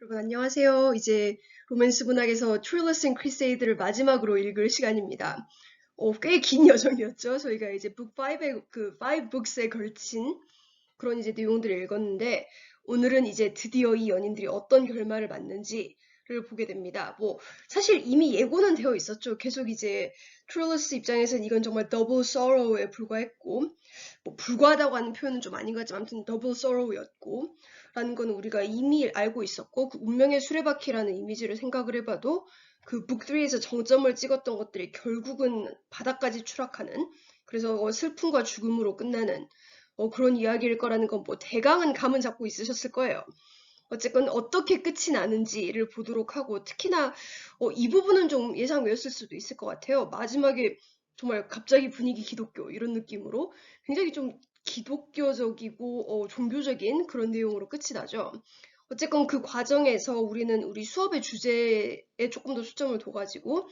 여러분 안녕하세요. 이제 로맨스 문학에서 Trueless and Crusade를 마지막으로 읽을 시간입니다. 꽤 긴 여정이었죠. 저희가 이제 북 5의 그 5 books에 걸친 그런 이제 내용들을 읽었는데 오늘은 이제 드디어 이 연인들이 어떤 결말을 맞는지를 보게 됩니다. 사실 이미 예고는 되어 있었죠. 계속 이제 Trueless 입장에서는 이건 정말 double sorrow에 불과했고 불과하다고 하는 표현은 좀 아닌 것 같지만 아무튼 double sorrow였고 라는 건 우리가 이미 알고 있었고 그 운명의 수레바퀴라는 이미지를 생각을 해봐도 그 북 3에서 정점을 찍었던 것들이 결국은 바닥까지 추락하는 그래서 슬픔과 죽음으로 끝나는 그런 이야기일 거라는 건 대강은 감은 잡고 있으셨을 거예요. 어쨌건 어떻게 끝이 나는지를 보도록 하고 특히나 이 부분은 좀 예상 외였을 수도 있을 것 같아요. 마지막에 정말 갑자기 분위기 기독교 이런 느낌으로 굉장히 좀 기독교적이고 종교적인 그런 내용으로 끝이 나죠. 어쨌건 그 과정에서 우리는 우리 수업의 주제에 조금 더 초점을 둬가지고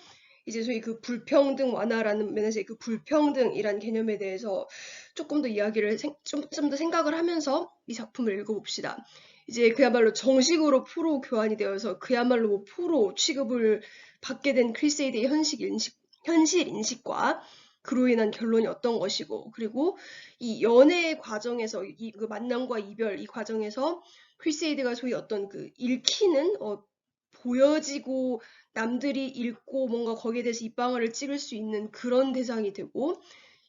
이제 소위 그 불평등 완화라는 면에서 그 불평등이란 개념에 대해서 조금 더 이야기를 좀 더 생각을 하면서 이 작품을 읽어봅시다. 이제 그야말로 정식으로 포로 교환이 되어서 그야말로 포로 취급을 받게 된 크리세이드의 현실 인식과 그로 인한 결론이 어떤 것이고 그리고 이 연애 과정에서 그 만남과 이별 이 과정에서 크리세이드가 소위 어떤 그 읽히는 보여지고 남들이 읽고 뭔가 거기에 대해서 입방아를 찍을 수 있는 그런 대상이 되고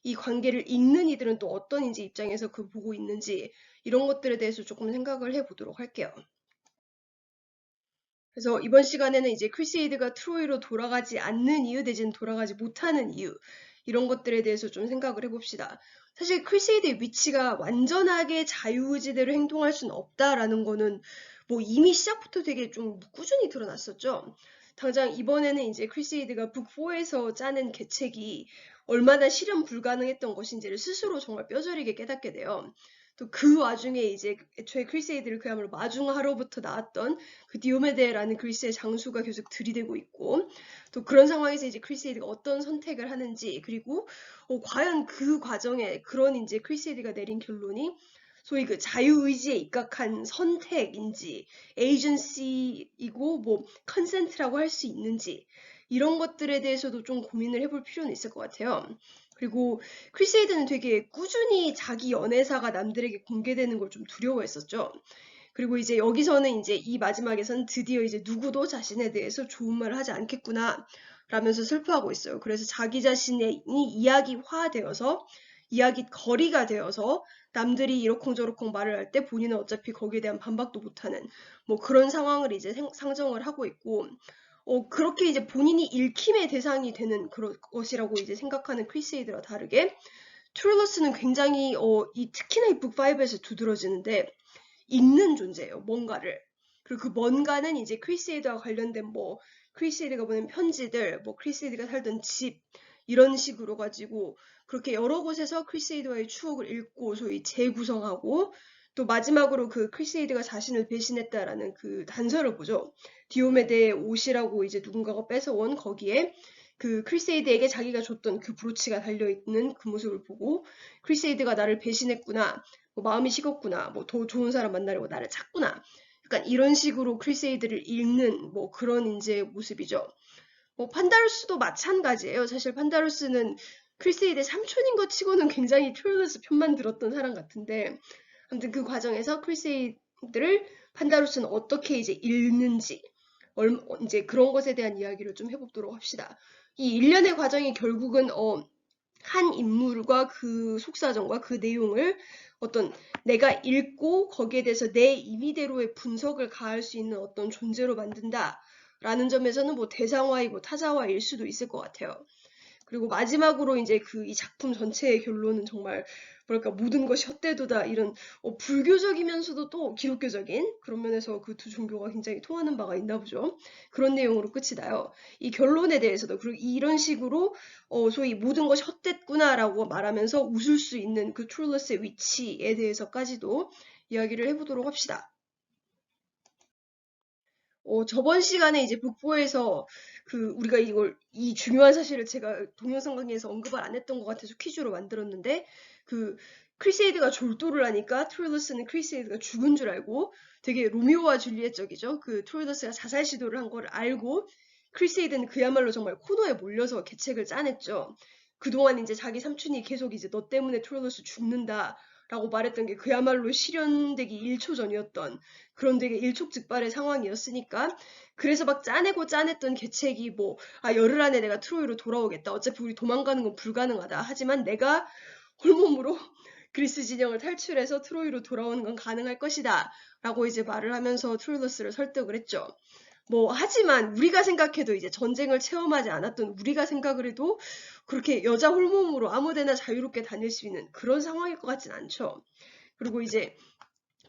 이 관계를 읽는 이들은 또 어떤 이제 입장에서 그 보고 있는지 이런 것들에 대해서 조금 생각을 해보도록 할게요. 그래서 이번 시간에는 이제 크리세이드가 트로이로 돌아가지 않는 이유 내지는 돌아가지 못하는 이유 이런 것들에 대해서 좀 생각을 해봅시다. 사실 크리세이드의 위치가 완전하게 자유의지대로 행동할 수는 없다라는 거는 이미 시작부터 되게 좀 꾸준히 드러났었죠. 당장 이번에는 이제 크리세이드가 북 4에서 짜낸 계책이 얼마나 실현 불가능했던 것인지를 스스로 정말 뼈저리게 깨닫게 돼요. 또 그 와중에 이제 애초에 크리세이드를 그야말로 마중하로부터 나왔던 그 디오메데라는 그리스의 장수가 계속 들이대고 있고 또 그런 상황에서 이제 크리세이드가 어떤 선택을 하는지 그리고 과연 그 과정에 그런 이제 크리세이드가 내린 결론이 소위 그 자유의지에 입각한 선택인지 에이전시이고 컨센트라고 할 수 있는지 이런 것들에 대해서도 좀 고민을 해볼 필요는 있을 것 같아요. 그리고 크리세이드는 되게 꾸준히 자기 연애사가 남들에게 공개되는 걸 좀 두려워했었죠. 그리고 이제 여기서는 이제 이 마지막에서는 드디어 이제 누구도 자신에 대해서 좋은 말을 하지 않겠구나 라면서 슬퍼하고 있어요. 그래서 자기 자신이 이야기화되어서 이야기 거리가 되어서 남들이 이러쿵저러쿵 말을 할 때 본인은 어차피 거기에 대한 반박도 못하는 그런 상황을 이제 상정을 하고 있고 그렇게 이제 본인이 읽힘의 대상이 되는 그런 것이라고 이제 생각하는 크리세이드와 다르게 트룰러스는 굉장히 특히나 이 북 5에서 두드러지는데 읽는 존재예요. 뭔가를. 그리고 그 뭔가는 이제 크리세이드와 관련된 크리세이드가 보낸 편지들, 크리세이드가 살던 집 이런 식으로 가지고 그렇게 여러 곳에서 크리세이드와의 추억을 읽고 소위 재구성하고 또 마지막으로 그 크리세이드가 자신을 배신했다라는 그 단서를 보죠. 디오메데의 옷이라고 이제 누군가가 뺏어온 거기에 그 크리세이드에게 자기가 줬던 그 브로치가 달려있는 그 모습을 보고 크리세이드가 나를 배신했구나. 마음이 식었구나. 더 좋은 사람 만나려고 나를 찾구나. 약간 이런 식으로 크리세이드를 읽는 그런 이제 모습이죠. 판다루스도 마찬가지예요. 사실 판다루스는 크리세이드의 삼촌인 것 치고는 굉장히 트롤러스 편만 들었던 사람 같은데 아무튼 그 과정에서 크리세이드를 판다루스는 어떻게 이제 읽는지 이제 그런 것에 대한 이야기를 좀 해보도록 합시다. 이 일련의 과정이 결국은 한 인물과 그 속사정과 그 내용을 어떤 내가 읽고 거기에 대해서 내 임의대로의 분석을 가할 수 있는 어떤 존재로 만든다라는 점에서는 대상화이고 타자화일 수도 있을 것 같아요. 그리고 마지막으로 이제 이 작품 전체의 결론은 정말 뭐랄까 모든 것이 헛되도다 이런 불교적이면서도 또 기독교적인 그런 면에서 그 두 종교가 굉장히 통하는 바가 있나 보죠. 그런 내용으로 끝이 나요. 이 결론에 대해서도 그리고 이런 식으로 소위 모든 것이 헛됐구나라고 말하면서 웃을 수 있는 그 트룰러스의 위치에 대해서까지도 이야기를 해보도록 합시다. 저번 시간에 이제 북보에서 우리가 이 중요한 사실을 제가 동영상 강의에서 언급을 안 했던 것 같아서 퀴즈로 만들었는데 크리세이드가 졸도를 하니까 트로일러스는 크리세이드가 죽은 줄 알고 되게 로미오와 줄리엣적이죠. 그 트로일러스가 자살 시도를 한 걸 알고 크리세이드는 그야말로 정말 코너에 몰려서 계책을 짜냈죠. 그동안 이제 자기 삼촌이 계속 이제 너 때문에 트로일러스 죽는다 라고 말했던 게 그야말로 실현되기 1초 전이었던 그런 되게 일촉즉발의 상황이었으니까 그래서 막 짜내고 짜냈던 계책이 뭐 열흘 안에 내가 트로이로 돌아오겠다. 어차피 우리 도망가는 건 불가능하다. 하지만 내가 홀몸으로 그리스 진영을 탈출해서 트로이로 돌아오는 건 가능할 것이다. 라고 이제 말을 하면서 트로일러스를 설득을 했죠. 하지만 우리가 생각해도 이제 전쟁을 체험하지 않았던 우리가 생각을 해도 그렇게 여자 홀몸으로 아무데나 자유롭게 다닐 수 있는 그런 상황일 것 같진 않죠. 그리고 이제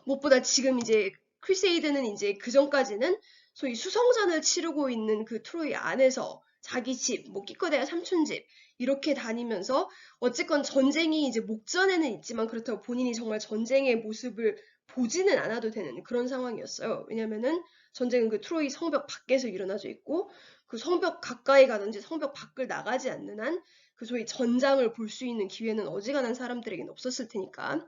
무엇보다 지금 이제 크리세이드는 이제 그 전까지는 소위 수성전을 치르고 있는 그 트로이 안에서 자기 집, 끼꺼대가 삼촌 집 이렇게 다니면서 어쨌건 전쟁이 이제 목전에는 있지만 그렇다고 본인이 정말 전쟁의 모습을 보지는 않아도 되는 그런 상황이었어요. 왜냐면은 전쟁은 그 트로이 성벽 밖에서 일어나져 있고 그 성벽 가까이 가든지 성벽 밖을 나가지 않는 한 그 소위 전장을 볼 수 있는 기회는 어지간한 사람들에게는 없었을 테니까.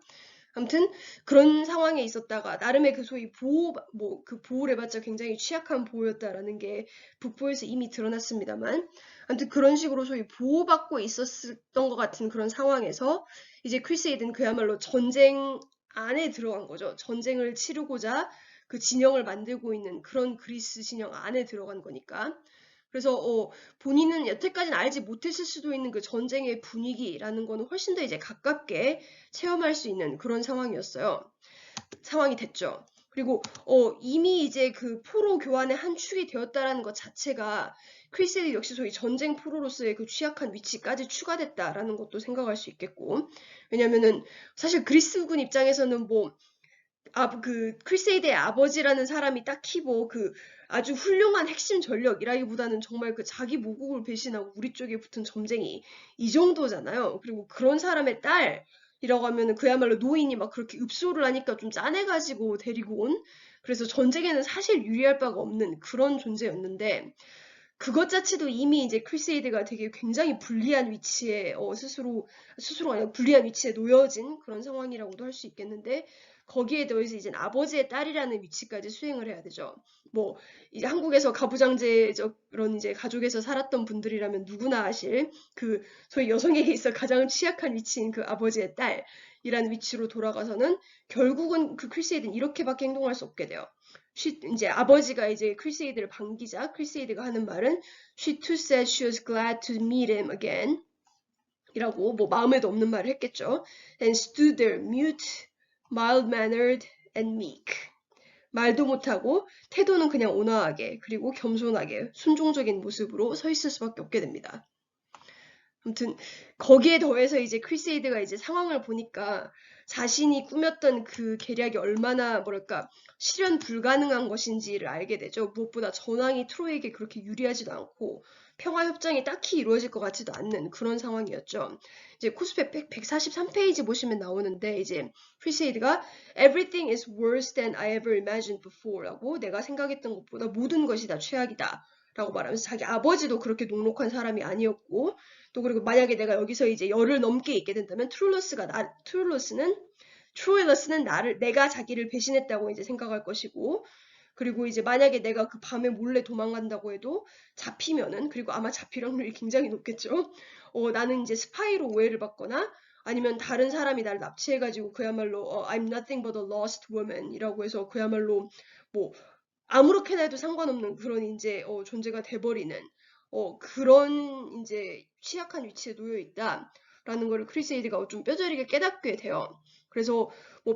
아무튼 그런 상황에 있었다가 나름의 그 소위 그 보호를 해봤자 굉장히 취약한 보호였다라는 게 북부에서 이미 드러났습니다만 아무튼 그런 식으로 소위 보호받고 있었던 것 같은 그런 상황에서 이제 크리세이드는 그야말로 전쟁 안에 들어간 거죠. 전쟁을 치르고자 그 진영을 만들고 있는 그런 그리스 진영 안에 들어간 거니까. 그래서 본인은 여태까지는 알지 못했을 수도 있는 그 전쟁의 분위기라는 거는 훨씬 더 이제 가깝게 체험할 수 있는 그런 상황이 됐죠. 그리고 이미 이제 그 포로 교환의 한 축이 되었다라는 것 자체가 크리세이드 역시 소위 전쟁 포로로서의 그 취약한 위치까지 추가됐다라는 것도 생각할 수 있겠고, 왜냐면은 사실 그리스군 입장에서는 그 크리세이드의 아버지라는 사람이 딱히 그 아주 훌륭한 핵심 전력이라기보다는 정말 그 자기 모국을 배신하고 우리 쪽에 붙은 점쟁이 이 정도잖아요. 그리고 그런 사람의 딸이라고 하면은 그야말로 노인이 막 그렇게 읍소를 하니까 좀 짠해가지고 데리고 온 그래서 전쟁에는 사실 유리할 바가 없는 그런 존재였는데 그것 자체도 이미 이제 크리세이드가 되게 굉장히 불리한 위치에 스스로가 아니라 불리한 위치에 놓여진 그런 상황이라고도 할 수 있겠는데 거기에 더해서 이제 아버지의 딸이라는 위치까지 수행을 해야 되죠. 이제 한국에서 가부장제적 그런 이제 가족에서 살았던 분들이라면 누구나 아실 그 소위 여성에게 있어 가장 취약한 위치인 그 아버지의 딸이라는 위치로 돌아가서는 결국은 그 크리세이드는 이렇게밖에 행동할 수 없게 돼요. 이제 아버지가 이제 크리세이드를 반기자 크리세이드가 하는 말은 She too said she was glad to meet him again 이라고 마음에도 없는 말을 했겠죠. And stood there mute, mild-mannered and meek. 말도 못하고 태도는 그냥 온화하게 그리고 겸손하게 순종적인 모습으로 서 있을 수밖에 없게 됩니다. 아무튼 거기에 더해서 이제 크리세이드가 이제 상황을 보니까 자신이 꾸몄던 그 계략이 얼마나 실현 불가능한 것인지를 알게 되죠. 무엇보다 전황이 트로이에게 그렇게 유리하지도 않고 평화 협정이 딱히 이루어질 것 같지도 않는 그런 상황이었죠. 이제 코스펙 143페이지 보시면 나오는데 이제 크리세이드가 Everything is worse than I ever imagined before라고 내가 생각했던 것보다 모든 것이 다 최악이다. 라고 말하면서 자기 아버지도 그렇게 녹록한 사람이 아니었고 또 그리고 만약에 내가 여기서 이제 열을 넘게 있게 된다면 트로일러스는 내가 자기를 배신했다고 이제 생각할 것이고 그리고 이제 만약에 내가 그 밤에 몰래 도망간다고 해도 잡히면은 그리고 아마 잡힐 확률이 굉장히 높겠죠. 나는 이제 스파이로 오해를 받거나 아니면 다른 사람이 나를 납치해가지고 그야말로 I'm nothing but a lost woman 이라고 해서 그야말로 아무렇게나 해도 상관없는 그런 이제 존재가 돼버리는 그런 이제 취약한 위치에 놓여 있다라는 걸 크리세이드가 좀 뼈저리게 깨닫게 돼요. 그래서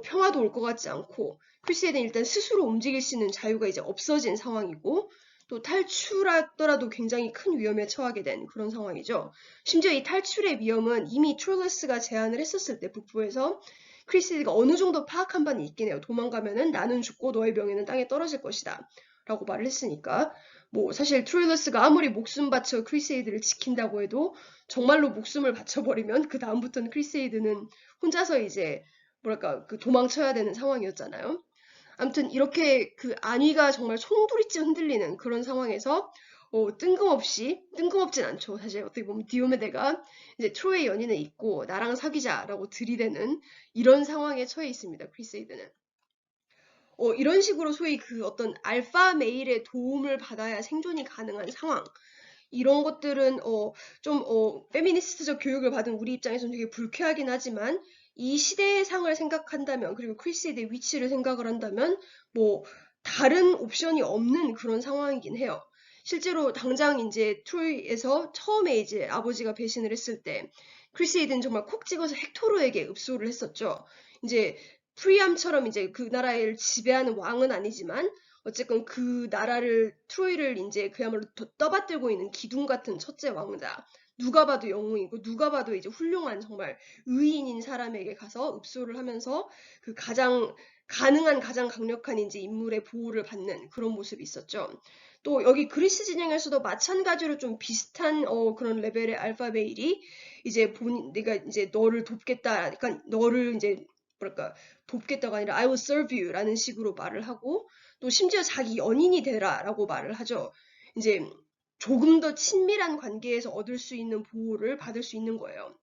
평화도 올 것 같지 않고 크리세이드는 일단 스스로 움직일 수 있는 자유가 이제 없어진 상황이고 또 탈출하더라도 굉장히 큰 위험에 처하게 된 그런 상황이죠. 심지어 이 탈출의 위험은 이미 트롤러스가 제안을 했었을 때 북부에서 크리세이드가 어느 정도 파악한 바는 있긴 해요. 도망가면은 나는 죽고 너의 명예는 땅에 떨어질 것이다. 라고 말을 했으니까 사실 트로일러스가 아무리 목숨 바쳐 크리세이드를 지킨다고 해도 정말로 목숨을 바쳐버리면 그 다음부터는 크리세이드는 혼자서 이제 그 도망쳐야 되는 상황이었잖아요. 아무튼 이렇게 그 안위가 정말 송두리째 흔들리는 그런 상황에서 뜬금없진 않죠. 사실 어떻게 보면 디오메데가 이제 트로이의 연인을 잊고 나랑 사귀자라고 들이대는 이런 상황에 처해 있습니다. 크리세이드는. 이런 식으로 소위 그 어떤 알파 메일의 도움을 받아야 생존이 가능한 상황. 이런 것들은 좀 페미니스트적 교육을 받은 우리 입장에서는 되게 불쾌하긴 하지만 이 시대의 상을 생각한다면 그리고 크리세이드의 위치를 생각을 한다면 뭐 다른 옵션이 없는 그런 상황이긴 해요. 실제로 당장 이제 트로이에서 처음에 이제 아버지가 배신을 했을 때 크리세이드는 정말 콕 찍어서 헥토르에게 읍소를 했었죠. 이제 프리암처럼 이제 그 나라를 지배하는 왕은 아니지만 어쨌건 그 나라를 트로이를 이제 그야말로 떠받들고 있는 기둥 같은 첫째 왕자. 누가 봐도 영웅이고 누가 봐도 이제 훌륭한 정말 의인인 사람에게 가서 읍소를 하면서 그 가장 강력한 이제 인물의 보호를 받는 그런 모습이 있었죠. 또 여기 그리스 진영에서도 마찬가지로 좀 비슷한 그런 레벨의 알파 베일이 이제 내가 이제 너를 돕겠다, 그러니까 너를 이제 뭐랄까 돕겠다가 아니라 I will serve you라는 식으로 말을 하고 또 심지어 자기 연인이 되라라고 말을 하죠. 이제 조금 더 친밀한 관계에서 얻을 수 있는 보호를 받을 수 있는 거예요.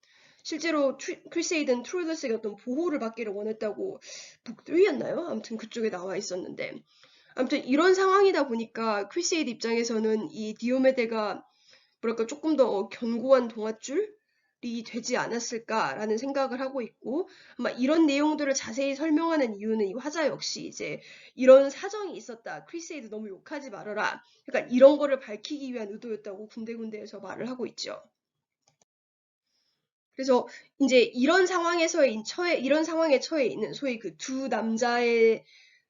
실제로 크리세이드는 트로일러스에게 어떤 보호를 받기를 원했다고 북3였나요? 아무튼 그쪽에 나와 있었는데 아무튼 이런 상황이다 보니까 크리세이드 입장에서는 이 디오메데가 뭐랄까 조금 더 견고한 동아줄이 되지 않았을까라는 생각을 하고 있고 아마 이런 내용들을 자세히 설명하는 이유는 이 화자 역시 이제 이런 사정이 있었다. 크리세이드 너무 욕하지 말아라. 그러니까 이런 거를 밝히기 위한 의도였다고 군데군데에서 말을 하고 있죠. 그래서 이제 이런 상황에 처해 있는 소위 그 두 남자의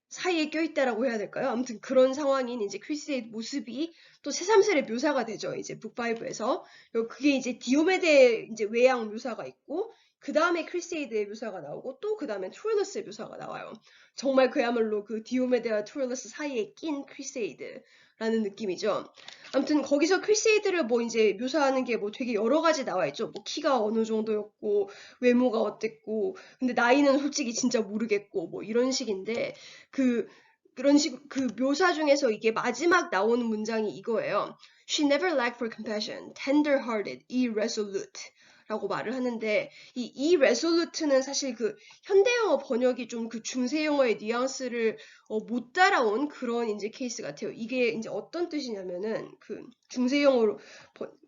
사이에 껴있다라고 해야 될까요? 아무튼 그런 상황인 이제 크리스의 모습이 또 새삼스레 묘사가 되죠. 이제 북5에서. 그게 이제 디오메데의 이제 외양 묘사가 있고, 그 다음에 크리세이드의 묘사가 나오고, 또 그 다음에 트로일러스의 묘사가 나와요. 정말 그야말로 그 디오메데와 트로일러스 사이에 낀 크리세이드라는 느낌이죠. 아무튼 거기서 크리세이드를 뭐 이제 묘사하는 게 뭐 되게 여러 가지 나와 있죠. 뭐 키가 어느 정도였고, 외모가 어땠고, 근데 나이는 솔직히 진짜 모르겠고, 뭐 이런 식인데, 그런 식, 그 묘사 중에서 이게 마지막 나오는 문장이 이거예요. She never lacked for compassion, tender-hearted, irresolute. 라고 말을 하는데, 이 irresolute는 사실 그 현대영어 번역이 좀 그 중세영어의 뉘앙스를 못 따라온 그런 이제 케이스 같아요. 이게 이제 어떤 뜻이냐면은 그 중세영어로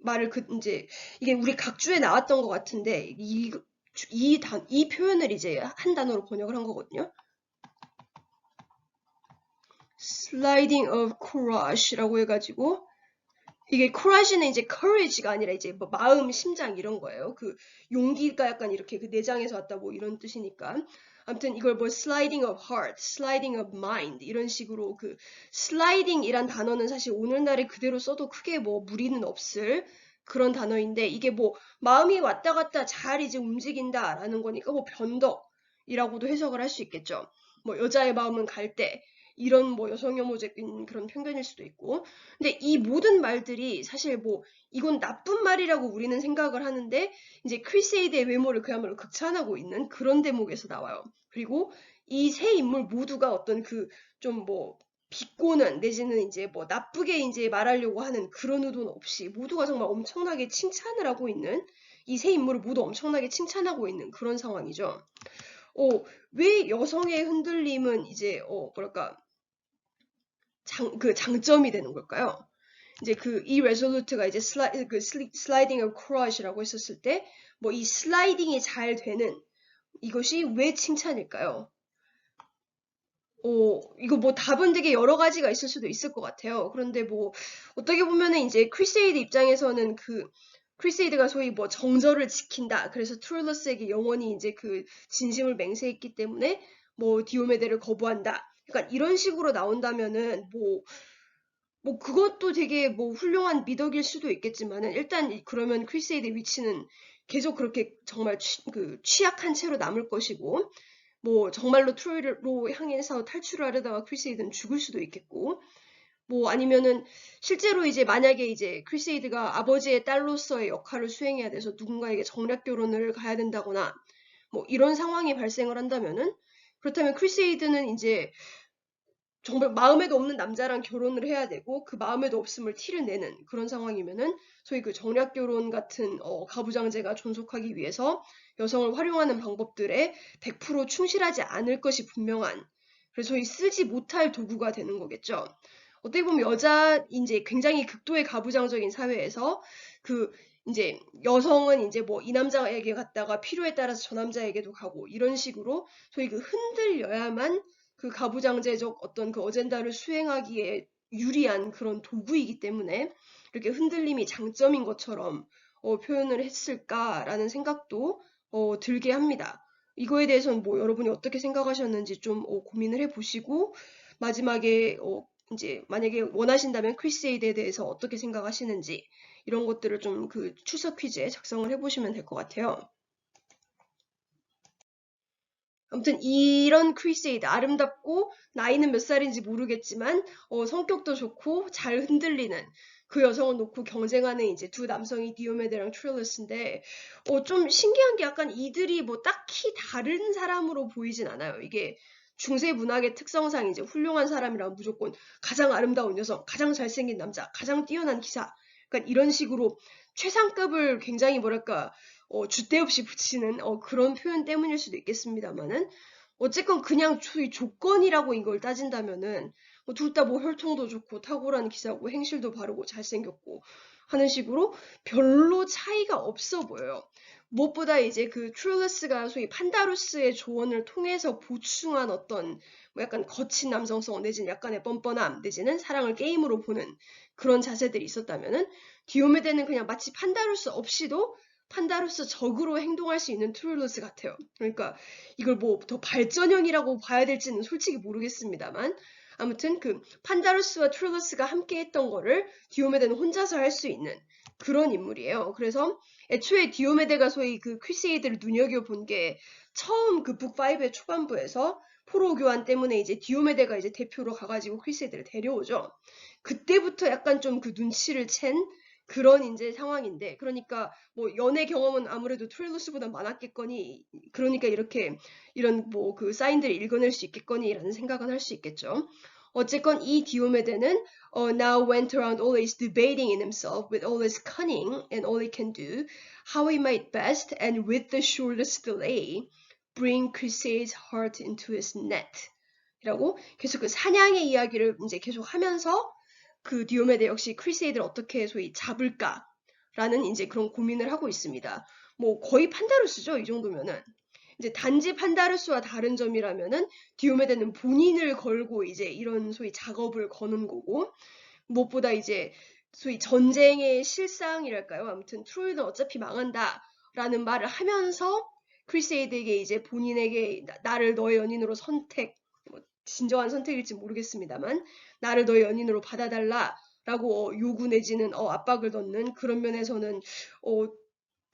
말을 이제 이게 우리 각주에 나왔던 것 같은데 이 표현을 이제 한 단어로 번역을 한 거거든요. sliding of courage라고 해가지고 이게 courage는 이제 courage가 아니라 이제 뭐 마음, 심장 이런 거예요. 그 용기가 약간 이렇게 그 내장에서 왔다 뭐 이런 뜻이니까. 아무튼 이걸 뭐 sliding of heart, sliding of mind 이런 식으로 그 sliding이란 단어는 사실 오늘날에 그대로 써도 크게 뭐 무리는 없을 그런 단어인데 이게 뭐 마음이 왔다 갔다 잘 이제 움직인다라는 거니까 뭐 변덕이라고도 해석을 할 수 있겠죠. 뭐 여자의 마음은 갈대 이런 뭐 여성 혐오적인 그런 편견일 수도 있고 근데 이 모든 말들이 사실 뭐 이건 나쁜 말이라고 우리는 생각을 하는데 이제 크리세이드의 외모를 그야말로 극찬하고 있는 그런 대목에서 나와요. 그리고 이 세 인물 모두가 어떤 그 좀 뭐 비꼬는 내지는 이제 뭐 나쁘게 이제 말하려고 하는 그런 의도는 없이 모두가 정말 엄청나게 칭찬을 하고 있는 이 세 인물을 모두 엄청나게 칭찬하고 있는 그런 상황이죠. 왜 여성의 흔들림은 이제 뭐랄까 그 장점이 되는 걸까요? 이제 그 이 resolute가 이제 sliding of courage라고 했었을 때 뭐 이 슬라이딩이 잘 되는 이것이 왜 칭찬일까요? 이거 뭐 답은 되게 여러 가지가 있을 수도 있을 것 같아요. 그런데 뭐 어떻게 보면은 이제 크리세이드 입장에서는 그 크리세이드가 소위 뭐 정절을 지킨다. 그래서 트롤러스에게 영원히 이제 그 진심을 맹세했기 때문에 뭐 디오메데를 거부한다. 그러니까 이런 식으로 나온다면은 뭐 그것도 되게 뭐 훌륭한 미덕일 수도 있겠지만은 일단 그러면 크리세이드의 위치는 계속 그렇게 정말 취약한 채로 남을 것이고 뭐 정말로 트로이로 향해서 탈출을 하려다가 크리세이드는 죽을 수도 있겠고 뭐 아니면은 실제로 이제 만약에 이제 크리세이드가 아버지의 딸로서의 역할을 수행해야 돼서 누군가에게 정략 결혼을 가야 된다거나 뭐 이런 상황이 발생을 한다면은 그렇다면 크리세이드는 이제 정말 마음에도 없는 남자랑 결혼을 해야 되고 그 마음에도 없음을 티를 내는 그런 상황이면은 소위 그 정략 결혼 같은 가부장제가 존속하기 위해서 여성을 활용하는 방법들에 100% 충실하지 않을 것이 분명한, 그래서 소위 쓰지 못할 도구가 되는 거겠죠. 어떻게 보면 이제 굉장히 극도의 가부장적인 사회에서 그 이제 여성은 이제 뭐 이 남자에게 갔다가 필요에 따라서 저 남자에게도 가고 이런 식으로 소위 그 흔들려야만 그 가부장제적 어떤 그 어젠다를 수행하기에 유리한 그런 도구이기 때문에 이렇게 흔들림이 장점인 것처럼 표현을 했을까라는 생각도 들게 합니다. 이거에 대해서는 뭐 여러분이 어떻게 생각하셨는지 좀 고민을 해보시고 마지막에 이제 만약에 원하신다면 크리세이드에 대해서 어떻게 생각하시는지 이런 것들을 좀 그 추석 퀴즈에 작성을 해보시면 될 것 같아요. 아무튼 이런 크리세이드, 아름답고 나이는 몇 살인지 모르겠지만 성격도 좋고 잘 흔들리는 그 여성을 놓고 경쟁하는 이제 두 남성이 디오메데랑 트릴러스인데 좀 신기한 게 약간 이들이 뭐 딱히 다른 사람으로 보이진 않아요. 이게 중세 문학의 특성상 이제 훌륭한 사람이란 무조건 가장 아름다운 여성, 가장 잘생긴 남자, 가장 뛰어난 기사, 그러니까 이런 식으로 최상급을 굉장히 뭐랄까 줏대 없이 붙이는 그런 표현 때문일 수도 있겠습니다만은 어쨌건 그냥 조건이라고 이걸 따진다면은 둘 다 뭐 혈통도 좋고 탁월한 기사고 행실도 바르고 잘생겼고 하는 식으로 별로 차이가 없어 보여요. 무엇보다 이제 그 트룰러스가 소위 판다루스의 조언을 통해서 보충한 어떤 뭐 약간 거친 남성성 내지는 약간의 뻔뻔함 내지는 사랑을 게임으로 보는 그런 자세들이 있었다면은 디오메데는 그냥 마치 판다루스 없이도 판다루스 적으로 행동할 수 있는 트룰러스 같아요. 그러니까 이걸 뭐 더 발전형이라고 봐야 될지는 솔직히 모르겠습니다만 아무튼 그 판다루스와 트룰러스가 함께 했던 거를 디오메데는 혼자서 할 수 있는 그런 인물이에요. 그래서 애초에 디오메데가 소위 그 퀴세이드를 눈여겨본 게 처음 그 북 5의 초반부에서 포로 교환 때문에 이제 디오메데가 이제 대표로 가가지고 퀴세이드를 데려오죠. 그때부터 약간 좀 그 눈치를 챈 그런 이제 상황인데, 그러니까 뭐 연애 경험은 아무래도 트릴러스보다 많았겠거니, 그러니까 이렇게 이런 뭐 그 사인들을 읽어낼 수 있겠거니라는 생각은 할 수 있겠죠. 어쨌건 이 디오메데는 now went around always debating in himself with all his cunning and all he can do how he might best and with the shortest delay bring Chrysaid's heart into his net. 이라고 계속 그 사냥의 이야기를 이제 계속 하면서 그 디오메데 역시 크리세이드를 어떻게 소위 잡을까라는 이제 그런 고민을 하고 있습니다. 뭐 거의 판다루스죠, 이 정도면은. 이제 단지 판다루스와 다른 점이라면은 디오메데는 본인을 걸고 이제 이런 소위 작업을 거는 거고 무엇보다 이제 소위 전쟁의 실상이랄까요? 아무튼 트로이는 어차피 망한다라는 말을 하면서 크리세이드에게 이제 본인에게 나를 너의 연인으로 뭐 진정한 선택일지 모르겠습니다만 나를 너의 연인으로 받아달라라고 요구 내지는 압박을 넣는 그런 면에서는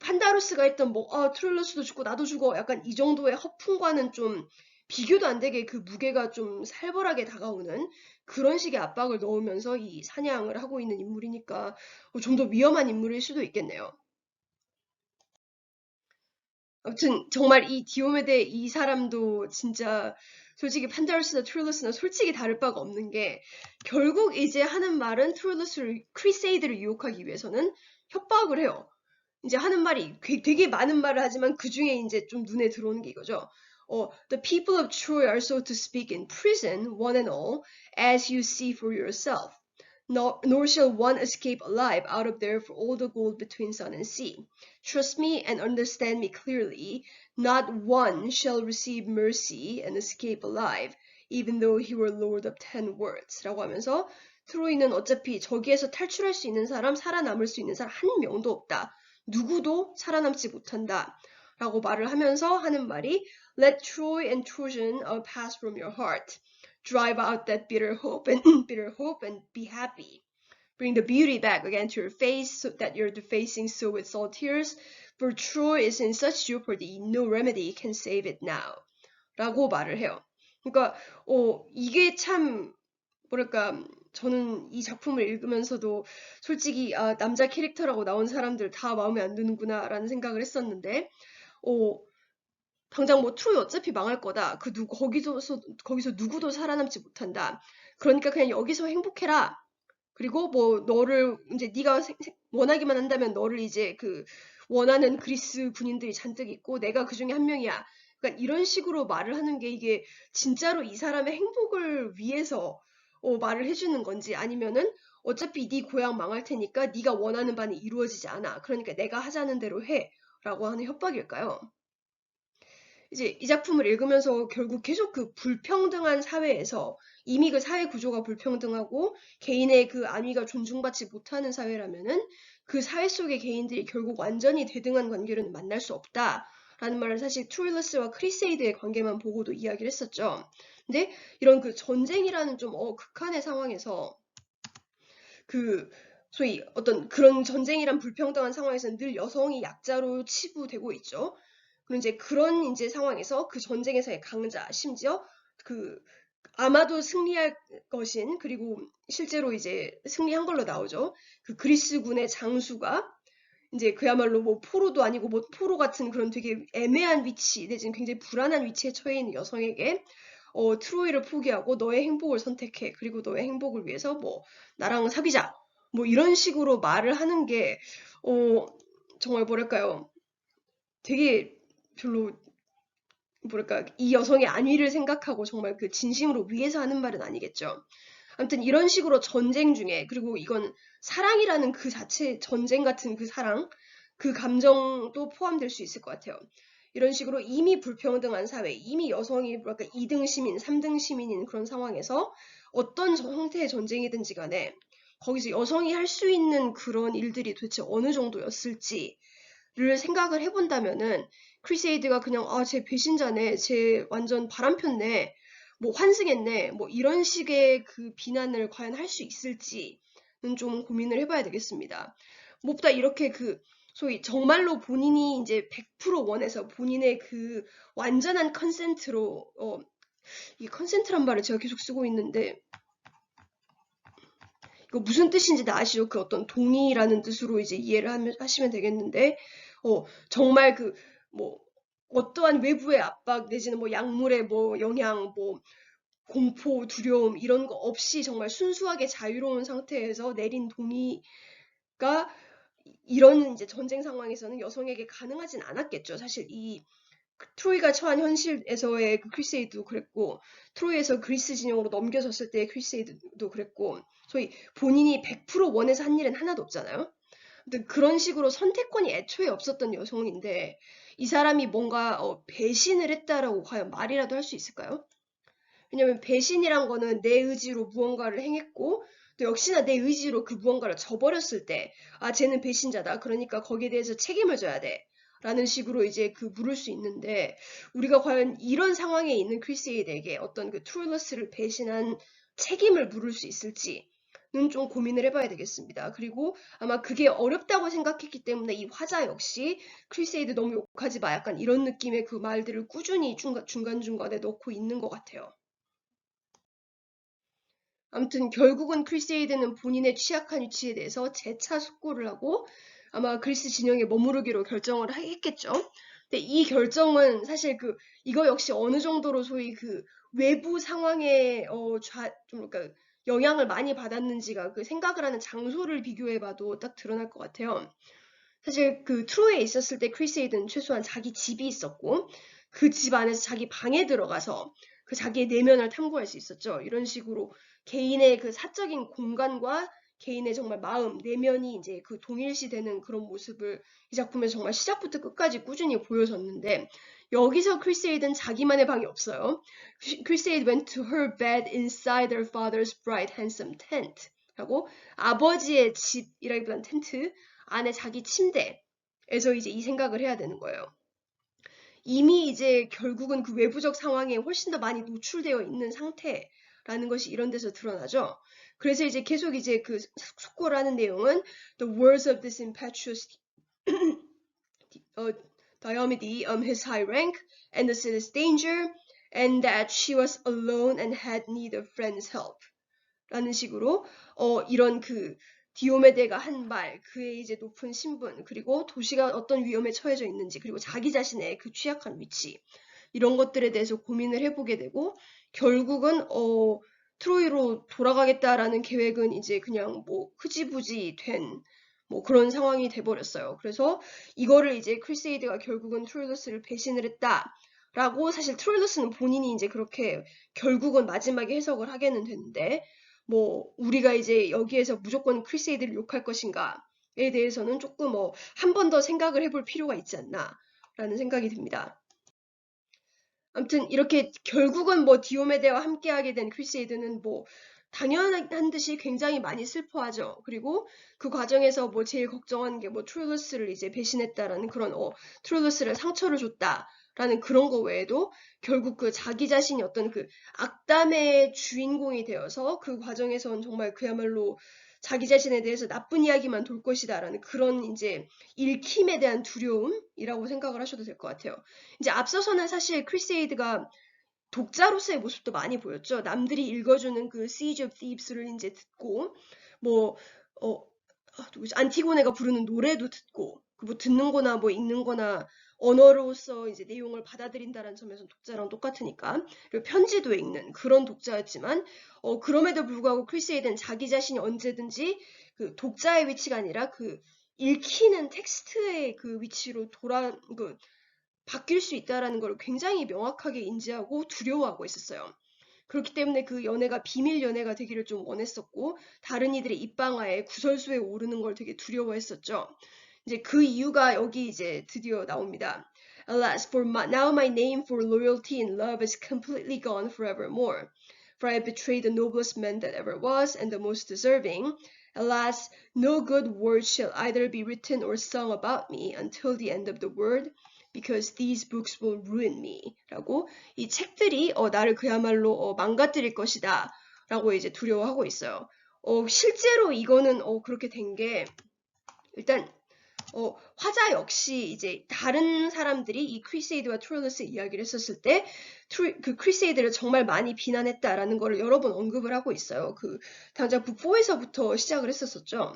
판다루스가 했던 뭐 트룰러스도 죽고 나도 죽어 약간 이 정도의 허풍과는 좀 비교도 안 되게 그 무게가 좀 살벌하게 다가오는 그런 식의 압박을 넣으면서 이 사냥을 하고 있는 인물이니까 좀 더 위험한 인물일 수도 있겠네요. 아무튼 정말 이 디오메데 이 사람도 진짜 솔직히 판다루스나 트룰러스나 솔직히 다를 바가 없는 게 결국 이제 하는 말은 트룰러스를 크리세이드를 유혹하기 위해서는 협박을 해요. 이제 하는 말이 되게 많은 말을 하지만 그 중에 이제 좀 눈에 들어오는 게 이거죠. The people of Troy are so to speak in prison, one and all, as you see for yourself. Nor shall one escape alive out of there for all the gold between sun and sea. Trust me and understand me clearly. Not one shall receive mercy and escape alive, even though he were lord of 10 words. 라고 하면서 트로이는 어차피 저기에서 탈출할 수 있는 사람, 살아남을 수 있는 사람 한 명도 없다. 누구도 살아남지 못한다. 라고 말을 하면서 하는 말이 Let Troy and Trojan pass from your heart. Drive out that bitter hope and be happy. Bring the beauty back again to your face so that you're defacing so with salt tears. For Troy is in such jeopardy, no remedy can save it now. 라고 말을 해요. 그러니까 이게 참 뭐랄까 저는 이 작품을 읽으면서도 솔직히 남자 캐릭터라고 나온 사람들 다 마음에 안 드는구나 라는 생각을 했었는데 당장 뭐 트로이 어차피 망할 거다. 거기서 누구도 살아남지 못한다. 그러니까 그냥 여기서 행복해라. 그리고 뭐 너를 이제 네가 원하기만 한다면 너를 이제 그 원하는 그리스 군인들이 잔뜩 있고 내가 그 중에 한 명이야. 그러니까 이런 식으로 말을 하는 게 이게 진짜로 이 사람의 행복을 위해서 말을 해주는 건지 아니면은 어차피 네 고향 망할 테니까 네가 원하는 바는 이루어지지 않아. 그러니까 내가 하자는 대로 해라고 하는 협박일까요? 이제 이 작품을 읽으면서 결국 계속 그 불평등한 사회에서 이미 그 사회 구조가 불평등하고 개인의 그 안위가 존중받지 못하는 사회라면은 그 사회 속의 개인들이 결국 완전히 대등한 관계로는 만날 수 없다라는 말을 사실 트로일러스와 크리세이드의 관계만 보고도 이야기를 했었죠. 근데 이런 그 전쟁이라는 좀 극한의 상황에서 그 소위 어떤 그런 전쟁이란 불평등한 상황에서는 늘 여성이 약자로 치부되고 있죠. 그리고 이제 그런 이제 상황에서 그 전쟁에서의 강자, 심지어 그 아마도 승리할 것인 그리고 실제로 이제 승리한 걸로 나오죠. 그 그리스군의 장수가 이제 그야말로 뭐 포로도 아니고 뭐 포로 같은 그런 되게 애매한 위치 내지는 굉장히 불안한 위치에 처해 있는 여성에게 트로이를 포기하고 너의 행복을 선택해. 그리고 너의 행복을 위해서 뭐 나랑 사귀자. 뭐 이런 식으로 말을 하는 게 정말 뭐랄까요? 되게 별로 뭐랄까 이 여성의 안위를 생각하고 정말 그 진심으로 위해서 하는 말은 아니겠죠. 아무튼 이런 식으로 전쟁 중에 그리고 이건 사랑이라는 그 자체 전쟁 같은 그 사랑 그 감정도 포함될 수 있을 것 같아요. 이런 식으로 이미 불평등한 사회, 이미 여성이 뭐랄까 2등 시민, 3등 시민인 그런 상황에서 어떤 형태의 전쟁이든지 간에 거기서 여성이 할 수 있는 그런 일들이 도대체 어느 정도였을지를 생각을 해본다면은 크리세이드가 그냥 쟤 배신자네, 쟤 완전 바람 폈네, 뭐 환승했네, 뭐 이런 식의 그 비난을 과연 할 수 있을지는 좀 고민을 해봐야 되겠습니다. 무엇보다 이렇게 그 소위 정말로 본인이 이제 100% 원해서 본인의 그 완전한 컨센트로 이 컨센트란 말을 제가 계속 쓰고 있는데 이거 무슨 뜻인지 다 아시죠? 그 어떤 동의라는 뜻으로 이제 이해를 하시면 되겠는데 정말 그 뭐 어떠한 외부의 압박 내지는 뭐 약물의 뭐 영향 뭐 공포, 두려움 이런 거 없이 정말 순수하게 자유로운 상태에서 내린 동의가 이런 이제 전쟁 상황에서는 여성에게 가능하진 않았겠죠. 사실 이 트로이가 처한 현실에서의 그 크리세이드도 그랬고 트로이에서 그리스 진영으로 넘겨졌을 때의 크리세이드도 그랬고 소위 본인이 100% 원해서 한 일은 하나도 없잖아요. 근데 그런 식으로 선택권이 애초에 없었던 여성인데 이 사람이 뭔가 배신을 했다라고 과연 말이라도 할 수 있을까요? 왜냐면 배신이란 거는 내 의지로 무언가를 행했고 또 역시나 내 의지로 그 무언가를 저버렸을 때 쟤는 배신자다. 그러니까 거기에 대해서 책임을 져야 돼. 라는 식으로 이제 그 물을 수 있는데 우리가 과연 이런 상황에 있는 크리세이드에게 어떤 그 트루러스를 배신한 책임을 물을 수 있을지는 좀 고민을 해봐야 되겠습니다. 그리고 아마 그게 어렵다고 생각했기 때문에 이 화자 역시 크리세이드 너무 욕하지 마 약간 이런 느낌의 그 말들을 꾸준히 중간중간에 넣고 있는 것 같아요. 아무튼 결국은 크리세이드는 본인의 취약한 위치에 대해서 재차 숙고를 하고 아마 그리스 진영에 머무르기로 결정을 했겠죠. 근데 이 결정은 사실 이거 역시 어느 정도로 소위 그 외부 상황에 좀 그러니까 영향을 많이 받았는지가 그 생각을 하는 장소를 비교해봐도 딱 드러날 것 같아요. 사실 그 트로이에 있었을 때 크리세이드는 최소한 자기 집이 있었고 그 집 안에서 자기 방에 들어가서 그 자기의 내면을 탐구할 수 있었죠. 이런 식으로 개인의 그 사적인 공간과 개인의 정말 마음, 내면이 이제 그 동일시되는 그런 모습을 이 작품에서 정말 시작부터 끝까지 꾸준히 보여줬는데 여기서 크리세이드는 자기만의 방이 없어요. 크리세이드 went to her bed inside her father's bright handsome tent 하고 아버지의 집이라기보다는 텐트 안에 자기 침대에서 이제 이 생각을 해야 되는 거예요. 이미 이제 결국은 그 외부적 상황에 훨씬 더 많이 노출되어 있는 상태라는 것이 이런 데서 드러나죠. 그래서 이제 계속 이제 그 숙고를 하는 내용은 The words of this impetuous Diomede, his high rank, and the city's danger, and that she was alone and had need of friends' help. 라는 식으로 이런 그 디오메데가 한 말, 그의 이제 높은 신분, 그리고 도시가 어떤 위험에 처해져 있는지, 그리고 자기 자신의 그 취약한 위치, 이런 것들에 대해서 고민을 해보게 되고 결국은 트로이로 돌아가겠다라는 계획은 이제 그냥 뭐 흐지부지 된 뭐 그런 상황이 돼버렸어요. 그래서 이거를 이제 크리세이드가 결국은 트로일러스를 배신을 했다라고 사실 트로일러스는 본인이 이제 그렇게 결국은 마지막에 해석을 하게는 되는데 뭐 우리가 이제 여기에서 무조건 크리세이드를 욕할 것인가에 대해서는 조금 한 번 더 생각을 해볼 필요가 있지 않나라는 생각이 듭니다. 아무튼 이렇게 결국은 뭐 디오메데와 함께하게 된 크리세이드는 뭐 당연한 듯이 굉장히 많이 슬퍼하죠. 그리고 그 과정에서 뭐 제일 걱정한 게 뭐 트룰루스를 이제 배신했다라는 그런 트룰루스를 상처를 줬다라는 그런 거 외에도 결국 그 자기 자신이 어떤 그 악담의 주인공이 되어서 그 과정에선 정말 그야말로 자기 자신에 대해서 나쁜 이야기만 돌 것이다라는 그런 이제 읽힘에 대한 두려움이라고 생각을 하셔도 될 것 같아요. 이제 앞서서는 사실 크리세이드가 독자로서의 모습도 많이 보였죠. 남들이 읽어주는 그 Siege of Thebes를 이제 듣고 뭐 누구지? 안티고네가 부르는 노래도 듣고 뭐 듣는 거나 뭐 읽는 거나 언어로서 이제 내용을 받아들인다는 점에서 독자랑 똑같으니까 그리고 편지도 읽는 그런 독자였지만 그럼에도 불구하고 크리세이드는 자기 자신이 언제든지 그 독자의 위치가 아니라 그 읽히는 텍스트의 그 위치로 바뀔 수 있다라는 걸 굉장히 명확하게 인지하고 두려워하고 있었어요. 그렇기 때문에 그 연애가 비밀 연애가 되기를 좀 원했었고 다른 이들의 입방아에 구설수에 오르는 걸 되게 두려워했었죠. 이제 그 이유가 여기 이제 드디어 나옵니다. Alas, now my name for loyalty and love is completely gone forevermore. For I have betrayed the noblest man that ever was, and the most deserving. Alas, no good word shall either be written or sung about me until the end of the world, because these books will ruin me. 라고 이 책들이 나를 그야말로 망가뜨릴 것이다. 라고 이제 두려워하고 있어요. 실제로 이거는 그렇게 된 게 일단 화자 역시 이제 다른 사람들이 이 크리세이드와 트롤러스 이야기를 했었을 때 그 크리세이드를 정말 많이 비난했다라는 거를 여러 번 언급을 하고 있어요. 그 당장 북 4에서부터 시작을 했었죠.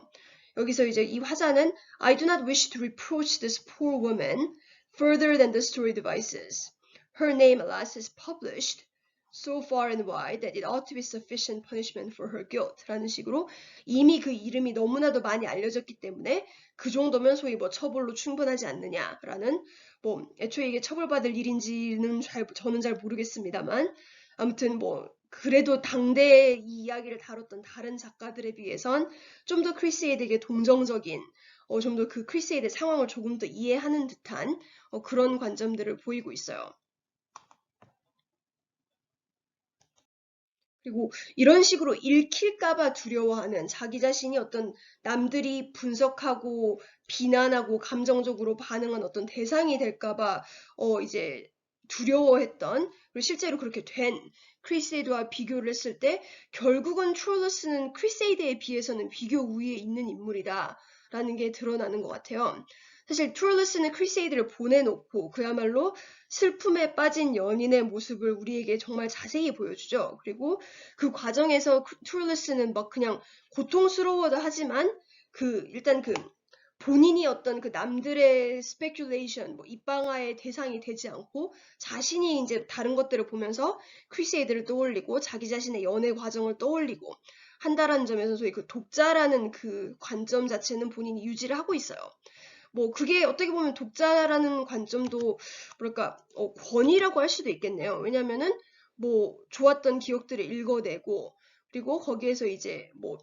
여기서 이제 이 화자는 I do not wish to reproach this poor woman further than the story devices. Her name, alas, is published so far and wide that it ought to be sufficient punishment for her guilt. 라는 식으로 이미 그 이름이 너무나도 많이 알려졌기 때문에 그 정도면 소위 뭐 처벌로 충분하지 않느냐라는 뭐 애초에 이게 처벌받을 일인지는 저는 잘 모르겠습니다만 아무튼 뭐 그래도 당대 이 이야기를 다뤘던 다른 작가들에 비해선 좀 더 크리세이드에게 동정적인 좀 더 그 크리세이드 상황을 조금 더 이해하는 듯한 그런 관점들을 보이고 있어요. 그리고 이런 식으로 읽힐까봐 두려워하는 자기 자신이 어떤 남들이 분석하고 비난하고 감정적으로 반응한 어떤 대상이 될까봐 이제 두려워했던 그리고 실제로 그렇게 된 크리세이드와 비교를 했을 때 결국은 트롤러스는 크리세이드에 비해서는 비교 우위에 있는 인물이다라는 게 드러나는 것 같아요. 사실 트롤러스는 크리세이드를 보내놓고 그야말로 슬픔에 빠진 연인의 모습을 우리에게 정말 자세히 보여주죠. 그리고 그 과정에서 트룰루스는 막 그냥 고통스러워도 하지만 일단 본인이 어떤 그 남들의 스페큘레이션, 뭐 입방아의 대상이 되지 않고 자신이 이제 다른 것들을 보면서 크리세이드를 떠올리고 자기 자신의 연애 과정을 떠올리고 한다라는 점에서 소위 그 독자라는 그 관점 자체는 본인이 유지를 하고 있어요. 뭐 그게 어떻게 보면 독자라는 관점도 뭐랄까 권위라고 할 수도 있겠네요. 왜냐면은 뭐 좋았던 기억들을 읽어내고 그리고 거기에서 이제 뭐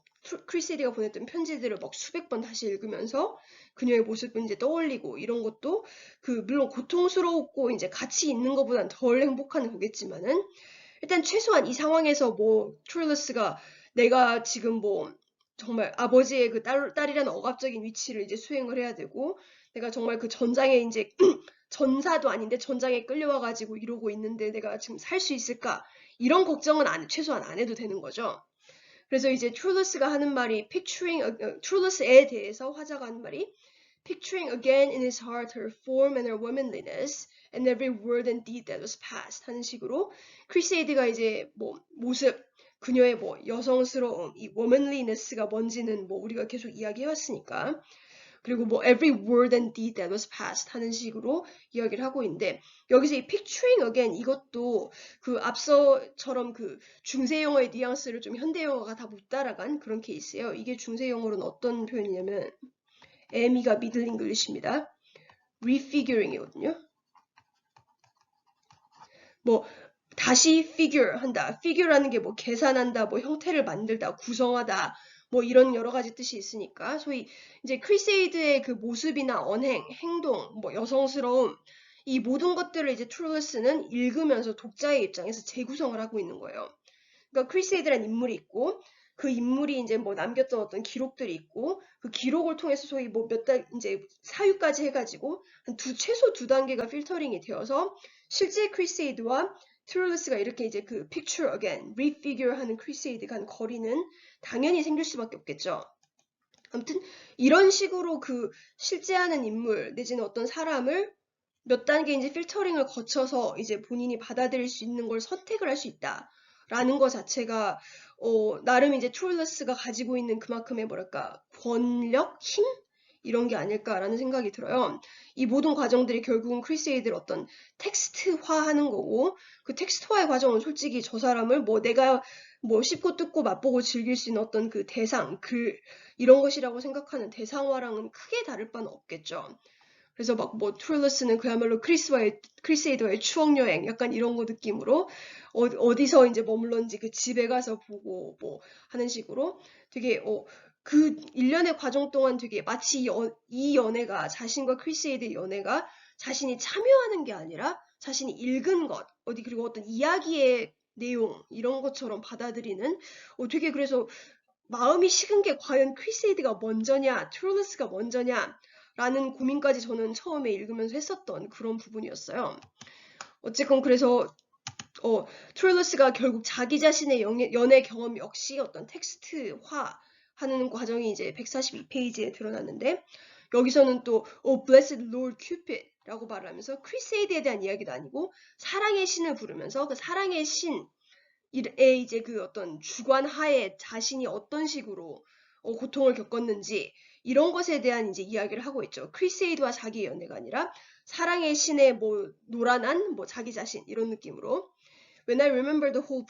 크리세이드가 보냈던 편지들을 막 수백 번 다시 읽으면서 그녀의 모습을 이제 떠올리고 이런 것도 물론 고통스럽고 이제 같이 있는 것보단 덜 행복한 거겠지만은 일단 최소한 이 상황에서 뭐 트룰러스가 내가 지금 뭐 정말 아버지의 그 딸이라는 억압적인 위치를 이제 수행을 해야 되고 내가 정말 그 전장에 이제 전사도 아닌데 전장에 끌려와가지고 이러고 있는데 내가 지금 살 수 있을까 이런 걱정은 최소한 안 해도 되는 거죠. 그래서 이제 트룰러스가 하는 말이 트룰러스에 대해서 화자가 하는 말이 picturing again in his heart her form and her womanliness and every word and deed that was past 하는 식으로 크리세이드가 이제 뭐 모습 그녀의 뭐 여성스러움, 이 womanliness가 뭔지는 뭐 우리가 계속 이야기해왔으니까 그리고 뭐 every word and deed that was passed 하는 식으로 이야기를 하고 있는데 여기서 이 picturing again 이것도 그 앞서처럼 그 중세 영어의 뉘앙스를 좀 현대 영어가 다 못 따라간 그런 케이스예요. 이게 중세 영어로는 어떤 표현이냐면 에미가 미들 잉글리시입니다. refiguring이거든요. 뭐 다시 figure 한다. figure라는 게 뭐 계산한다, 뭐 형태를 만들다, 구성하다, 뭐 이런 여러 가지 뜻이 있으니까 소위 이제 크리세이드의 그 모습이나 언행, 행동, 뭐 여성스러움 이 모든 것들을 이제 트룰러스는 읽으면서 독자의 입장에서 재구성을 하고 있는 거예요. 그러니까 크리세이드라는 인물이 있고 그 인물이 이제 뭐 남겼던 어떤 기록들이 있고 그 기록을 통해서 소위 뭐 몇 달 이제 사유까지 해가지고 최소 두 단계가 필터링이 되어서 실제 크리세이드와 트룰러스가 이렇게 이제 그 picture again, refigure 하는 크리세이드 간 거리는 당연히 생길 수밖에 없겠죠. 아무튼 이런 식으로 그 실제하는 인물 내지는 어떤 사람을 몇 단계 이제 필터링을 거쳐서 이제 본인이 받아들일 수 있는 걸 선택을 할 수 있다라는 것 자체가 나름 이제 트룰러스가 가지고 있는 그만큼의 뭐랄까 권력, 힘 이런 게 아닐까라는 생각이 들어요. 이 모든 과정들이 결국은 크리세이드를 어떤 텍스트화하는 거고 그 텍스트화의 과정은 솔직히 저 사람을 뭐 내가 뭐 씹고 뜯고 맛보고 즐길 수 있는 어떤 그 대상, 글 이런 것이라고 생각하는 대상화랑은 크게 다를 바는 없겠죠. 그래서 막 뭐 트룰러스는 그야말로 크리세이드와의 추억 여행 약간 이런 거 느낌으로 어디서 이제 머물렀는지 그 집에 가서 보고 뭐 하는 식으로 되게 그 일련의 과정 동안 되게 마치 이 연애가 자신과 크리세이드의 연애가 자신이 참여하는 게 아니라 자신이 읽은 것 그리고 어떤 이야기의 내용 이런 것처럼 받아들이는 되게 그래서 마음이 식은 게 과연 크리세이드가 먼저냐 트룰러스가 먼저냐 라는 고민까지 저는 처음에 읽으면서 했었던 그런 부분이었어요. 어쨌건 그래서 트룰러스가 결국 자기 자신의 연애 경험 역시 어떤 텍스트화하는 과정이 이제 142페이지에 드러났는데 여기서는 또 Blessed Lord Cupid 라고 말을 하면서 크리세이드에 대한 이야기도 아니고 사랑의 신을 부르면서 그 사랑의 신의 이제 그 어떤 주관 하에 자신이 어떤 식으로 고통을 겪었는지 이런 것에 대한 이제 이야기를 하고 있죠. 크리세이드와 자기의 연애가 아니라 사랑의 신의 뭐 노란한 뭐 자기 자신 이런 느낌으로 When I remember the whole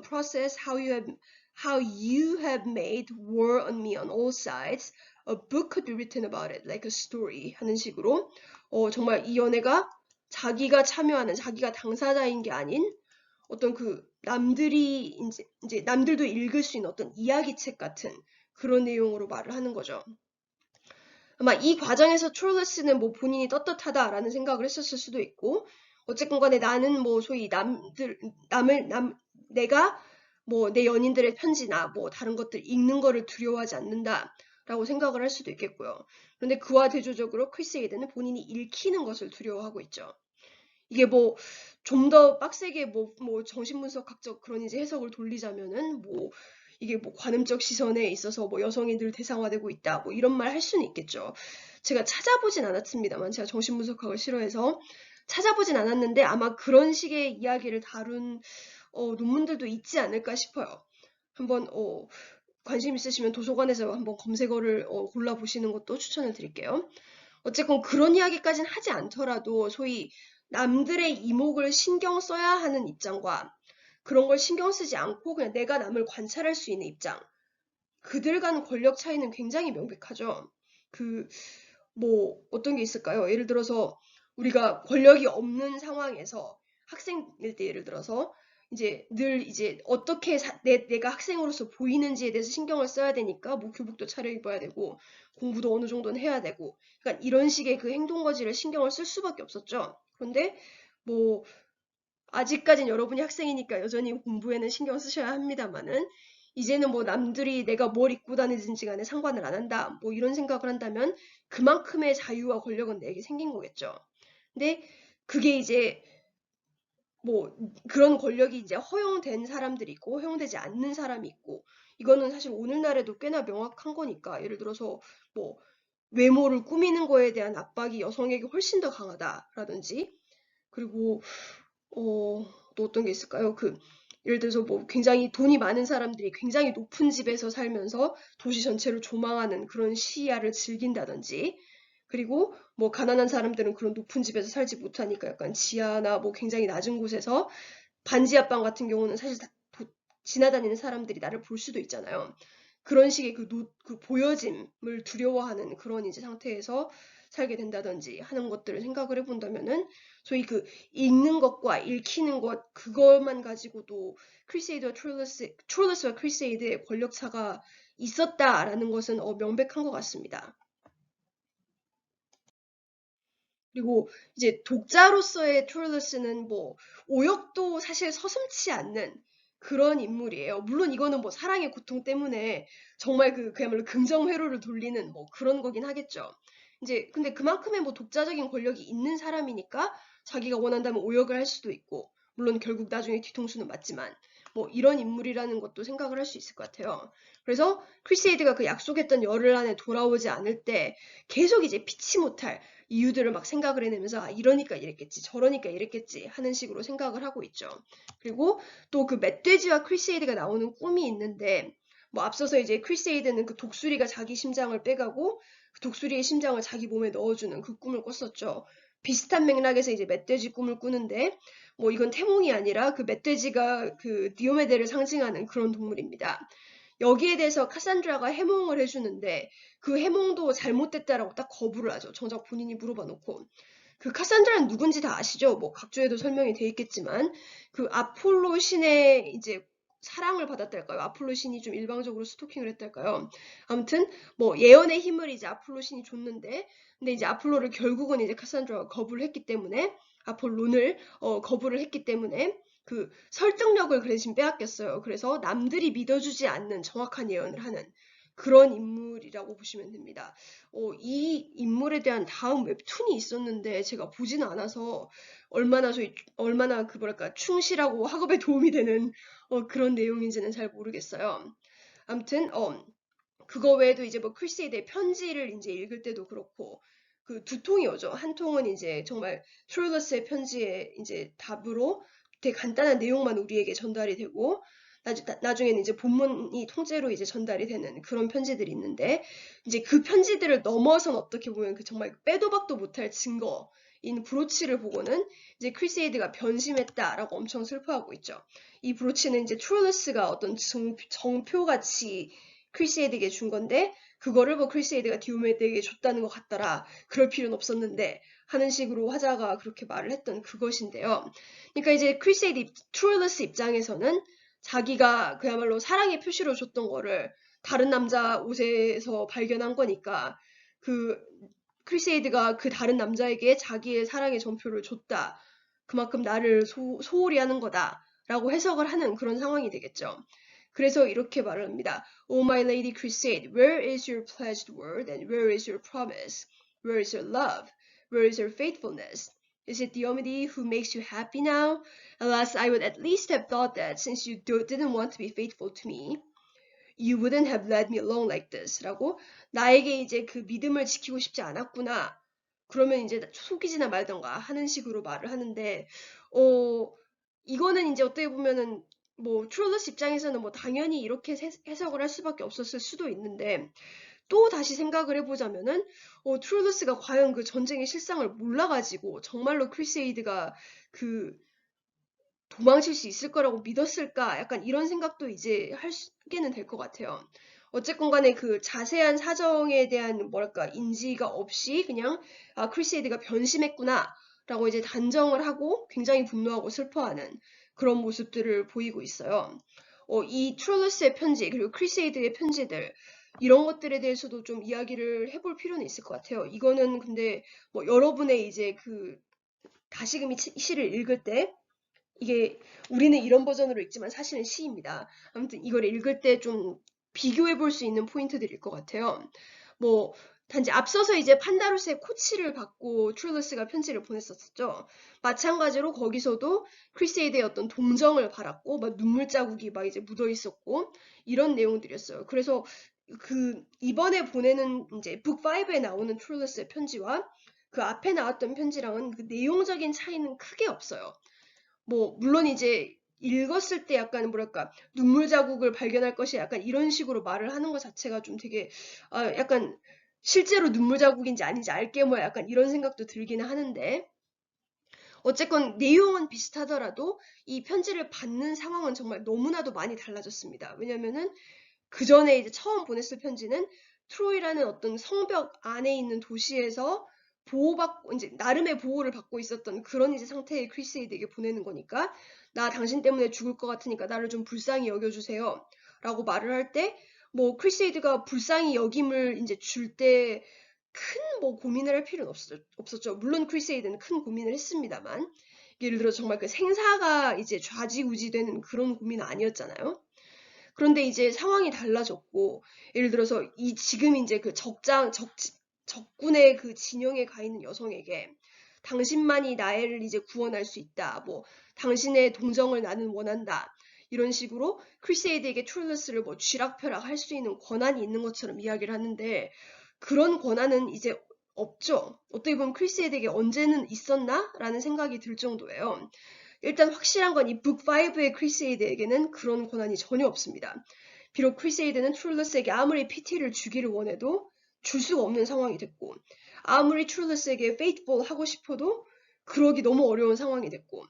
process, how you have made war on me on all sides, a book could be written about it, like a story 하는 식으로 정말 이 연애가 자기가 참여하는 자기가 당사자인 게 아닌 어떤 그 남들이 이제 남들도 읽을 수 있는 어떤 이야기책 같은 그런 내용으로 말을 하는 거죠. 아마 이 과정에서 트룰러스는 뭐 본인이 떳떳하다라는 생각을 했었을 수도 있고 어쨌건 간에 나는 뭐 소위 내가 뭐 내 연인들의 편지나 뭐 다른 것들 읽는 거를 두려워하지 않는다라고 생각을 할 수도 있겠고요. 그런데 그와 대조적으로 크리세이드는 본인이 읽히는 것을 두려워하고 있죠. 이게 뭐 좀 더 빡세게 뭐 정신분석학적 그런 이제 해석을 돌리자면은 뭐 이게 뭐 관음적 시선에 있어서 뭐 여성이 늘 대상화되고 있다 뭐 이런 말 할 수는 있겠죠. 제가 찾아보진 않았습니다만 제가 정신분석학을 싫어해서 찾아보진 않았는데 아마 그런 식의 이야기를 다룬 논문들도 있지 않을까 싶어요. 한번 관심 있으시면 도서관에서 한번 검색어를 골라보시는 것도 추천을 드릴게요. 어쨌건 그런 이야기까지는 하지 않더라도 소위 남들의 이목을 신경 써야 하는 입장과 그런 걸 신경 쓰지 않고 그냥 내가 남을 관찰할 수 있는 입장. 그들 간 권력 차이는 굉장히 명백하죠. 뭐 어떤 게 있을까요? 예를 들어서 우리가 권력이 없는 상황에서 학생일 때 예를 들어서 이제 늘 이제 어떻게 내가 학생으로서 보이는지에 대해서 신경을 써야 되니까 뭐 교복도 차려입어야 되고 공부도 어느 정도는 해야 되고 그러니까 이런 식의 그 행동거지를 신경을 쓸 수밖에 없었죠. 그런데 뭐 아직까진 여러분이 학생이니까 여전히 공부에는 신경 쓰셔야 합니다만은 이제는 뭐 남들이 내가 뭘 입고 다니든지 간에 상관을 안 한다. 뭐 이런 생각을 한다면 그만큼의 자유와 권력은 내게 생긴 거겠죠. 근데 그게 이제 뭐 그런 권력이 이제 허용된 사람들이 있고 허용되지 않는 사람이 있고 이거는 사실 오늘날에도 꽤나 명확한 거니까 예를 들어서 뭐 외모를 꾸미는 거에 대한 압박이 여성에게 훨씬 더 강하다라든지 그리고 또 어떤 게 있을까요? 예를 들어서 뭐 굉장히 돈이 많은 사람들이 굉장히 높은 집에서 살면서 도시 전체를 조망하는 그런 시야를 즐긴다든지, 그리고 뭐 가난한 사람들은 그런 높은 집에서 살지 못하니까 약간 지하나 뭐 굉장히 낮은 곳에서 반지하방 같은 경우는 사실 지나다니는 사람들이 나를 볼 수도 있잖아요. 그런 식의 그 보여짐을 두려워하는 그런 이제 상태에서 살게 된다든지 하는 것들을 생각을 해본다면은 소위 그 읽는 것과 읽히는 것 그것만 가지고도 크리세이드와 트룰러스와 크리세이드의 권력 차가 있었다라는 것은 명백한 것 같습니다. 그리고 이제 독자로서의 트룰러스는 뭐 오역도 사실 서슴치 않는 그런 인물이에요. 물론 이거는 뭐 사랑의 고통 때문에 정말 그야말로 긍정 회로를 돌리는 뭐 그런 거긴 하겠죠. 이제 근데 그만큼의 뭐 독자적인 권력이 있는 사람이니까 자기가 원한다면 오역을 할 수도 있고, 물론 결국 나중에 뒤통수는 맞지만 뭐 이런 인물이라는 것도 생각을 할 수 있을 것 같아요. 그래서 크리세이드가 그 약속했던 열흘 안에 돌아오지 않을 때 계속 이제 피치 못할 이유들을 막 생각을 해내면서 아, 이러니까 이랬겠지, 저러니까 이랬겠지 하는 식으로 생각을 하고 있죠. 그리고 또 그 멧돼지와 크리세이드가 나오는 꿈이 있는데, 뭐 앞서서 이제 크리세이드는 그 독수리가 자기 심장을 빼가고 그 독수리의 심장을 자기 몸에 넣어주는 그 꿈을 꿨었죠. 비슷한 맥락에서 이제 멧돼지 꿈을 꾸는데, 뭐 이건 태몽이 아니라 그 멧돼지가 그 디오메데를 상징하는 그런 동물입니다. 여기에 대해서 카산드라가 해몽을 해주는데 그 해몽도 잘못됐다라고 딱 거부를 하죠. 정작 본인이 물어봐 놓고. 그 카산드라는 누군지 다 아시죠? 뭐 각주에도 설명이 돼 있겠지만 그 아폴로 신의 이제 사랑을 받았달까요? 아폴로 신이 좀 일방적으로 스토킹을 했달까요? 아무튼 뭐 예언의 힘을 이제 아폴로 신이 줬는데, 근데 이제 아폴로를 결국은 이제 카산드라가 거부를 했기 때문에, 아폴론을 거부를 했기 때문에 그 설득력을 그 대신 빼앗겼어요. 그래서 남들이 믿어주지 않는 정확한 예언을 하는 그런 인물이라고 보시면 됩니다. 이 인물에 대한 다음 웹툰이 있었는데 제가 보지는 않아서 얼마나 그 뭐랄까 충실하고 학업에 도움이 되는 그런 내용인지는 잘 모르겠어요. 아무튼 그거 외에도 이제 뭐 크리세이드의 편지를 이제 읽을 때도 그렇고 그 두 통이 오죠. 한 통은 이제 정말 트롤러스의 편지의 이제 답으로 되게 간단한 내용만 우리에게 전달이 되고, 나중에는 이제 본문이 통째로 이제 전달이 되는 그런 편지들이 있는데, 이제 그 편지들을 넘어선 어떻게 보면 그 정말 빼도 박도 못할 증거인 브로치를 보고는 이제 크리세이드가 변심했다라고 엄청 슬퍼하고 있죠. 이 브로치는 이제 트롤러스가 어떤 정표같이 크리세이드에게 준 건데, 그거를 뭐 크리세이드가 디오메드에게 줬다는 것 같더라, 그럴 필요는 없었는데 하는 식으로 화자가 그렇게 말을 했던 그것인데요. 그러니까 이제 트루러스 입장에서는 자기가 그야말로 사랑의 표시로 줬던 거를 다른 남자 옷에서 발견한 거니까, 그 크리세이드가 그 다른 남자에게 자기의 사랑의 전표를 줬다, 그만큼 나를 소홀히 하는 거다 라고 해석을 하는 그런 상황이 되겠죠. 그래서 이렇게 말을 합니다. O my lady Crusade, where is your pledged word and where is your promise? Where is your love? Where is your faithfulness? Is it Diomede who makes you happy now? Alas, I would at least have thought that since you didn't want to be faithful to me, you wouldn't have led me along like this. 라고, 나에게 이제 그 믿음을 지키고 싶지 않았구나, 그러면 이제 속이지나 말던가 하는 식으로 말을 하는데, 이거는 이제 어떻게 보면은 뭐 트롤러스 입장에서는 뭐 당연히 이렇게 해석을 할 수밖에 없었을 수도 있는데, 또 다시 생각을 해보자면은 트롤러스가 과연 그 전쟁의 실상을 몰라가지고 정말로 크리세이드가 그 도망칠 수 있을 거라고 믿었을까? 약간 이런 생각도 이제 하게는 될 것 같아요. 어쨌건 간에 그 자세한 사정에 대한 뭐랄까 인지가 없이 그냥 아, 크리세이드가 변심했구나 라고 이제 단정을 하고 굉장히 분노하고 슬퍼하는 그런 모습들을 보이고 있어요. 이 트롤러스의 편지 그리고 크리세이드의 편지들, 이런 것들에 대해서도 좀 이야기를 해볼 필요는 있을 것 같아요. 이거는 근데 뭐 여러분의 이제 그 다시금 이 시를 읽을 때, 이게 우리는 이런 버전으로 읽지만 사실은 시입니다. 아무튼 이걸 읽을 때 좀 비교해 볼 수 있는 포인트들일 것 같아요. 뭐 단지 앞서서 이제 판다루스의 코치를 받고 트룰러스가 편지를 보냈었죠. 마찬가지로 거기서도 크리세이드의 어떤 동정을 바랐고 막 눈물 자국이 막 이제 묻어 있었고 이런 내용들이었어요. 그래서 그 이번에 보내는 이제 북 5에 나오는 트룰러스의 편지와 그 앞에 나왔던 편지랑은 그 내용적인 차이는 크게 없어요. 뭐 물론 이제 읽었을 때 약간 뭐랄까 눈물 자국을 발견할 것이 약간 이런 식으로 말을 하는 것 자체가 좀 되게 약간 실제로 눈물 자국인지 아닌지 알게 뭐야 약간 이런 생각도 들기는 하는데 어쨌건 내용은 비슷하더라도 이 편지를 받는 상황은 정말 너무나도 많이 달라졌습니다. 왜냐면은 그 전에 이제 처음 보냈을 편지는 트로이라는 어떤 성벽 안에 있는 도시에서 보호받고 이제 나름의 보호를 받고 있었던 그런 이제 상태의 크리세이드에게 보내는 거니까 나 당신 때문에 죽을 것 같으니까 나를 좀 불쌍히 여겨주세요 라고 말을 할 때 뭐 크리세이드가 불쌍히 여김을 이제 줄 때 큰 뭐 고민을 할 필요는 없었죠. 물론 크리세이드는 큰 고민을 했습니다만 예를 들어 정말 그 생사가 이제 좌지우지되는 그런 고민은 아니었잖아요. 그런데 이제 상황이 달라졌고, 예를 들어서 지금 이제 그 적군의 그 진영에 가 있는 여성에게 당신만이 나를 이제 구원할 수 있다. 뭐, 당신의 동정을 나는 원한다. 이런 식으로 크리세이드에게 트룰러스를 뭐 쥐락펴락 할 수 있는 권한이 있는 것처럼 이야기를 하는데, 그런 권한은 이제 없죠. 어떻게 보면 크리세이드에게 언제는 있었나? 라는 생각이 들 정도예요. 일단 확실한 건 이 북 5의 크리세이드에게는 그런 권한이 전혀 없습니다. 비록 크리세이드는 트룰러스에게 아무리 PT를 주기를 원해도 줄 수가 없는 상황이 됐고 아무리 트룰러스에게 페이트볼 하고 싶어도 그러기 너무 어려운 상황이 됐고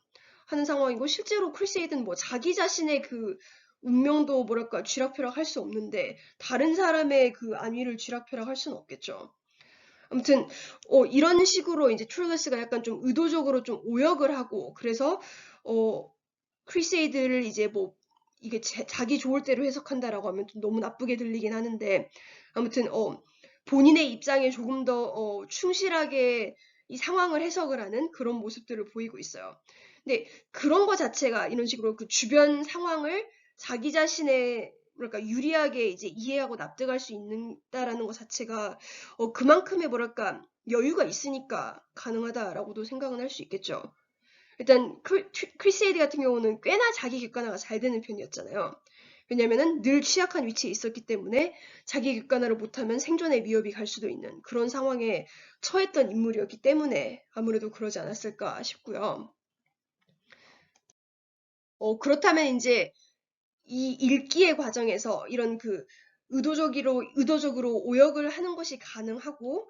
하는 상황이고 실제로 크리세이드는 뭐 자기 자신의 그 운명도 뭐랄까 쥐락펴락 할 수 없는데 다른 사람의 그 안위를 쥐락펴락 할 수는 없겠죠. 아무튼 이런 식으로 이제 트룰러스가 약간 좀 의도적으로 좀 오역을 하고 그래서 크리세이드를 이제 뭐 이게 자기 좋을 대로 해석한다라고 하면 좀 너무 나쁘게 들리긴 하는데 아무튼 본인의 입장에 조금 더 충실하게 이 상황을 해석을 하는 그런 모습들을 보이고 있어요. 근데 그런 거 자체가 이런 식으로 그 주변 상황을 자기 자신의 뭐랄까 유리하게 이제 이해하고 납득할 수 있다라는 것 자체가 그만큼의 뭐랄까 여유가 있으니까 가능하다라고도 생각은 할 수 있겠죠. 일단 크리세이드 같은 경우는 꽤나 자기 객관화가 잘 되는 편이었잖아요. 왜냐면은 늘 취약한 위치에 있었기 때문에 자기 객관화를 못하면 생존의 위협이 갈 수도 있는 그런 상황에 처했던 인물이었기 때문에 아무래도 그러지 않았을까 싶고요. 그렇다면 이제 이 읽기의 과정에서 이런 그 의도적으로 오역을 하는 것이 가능하고,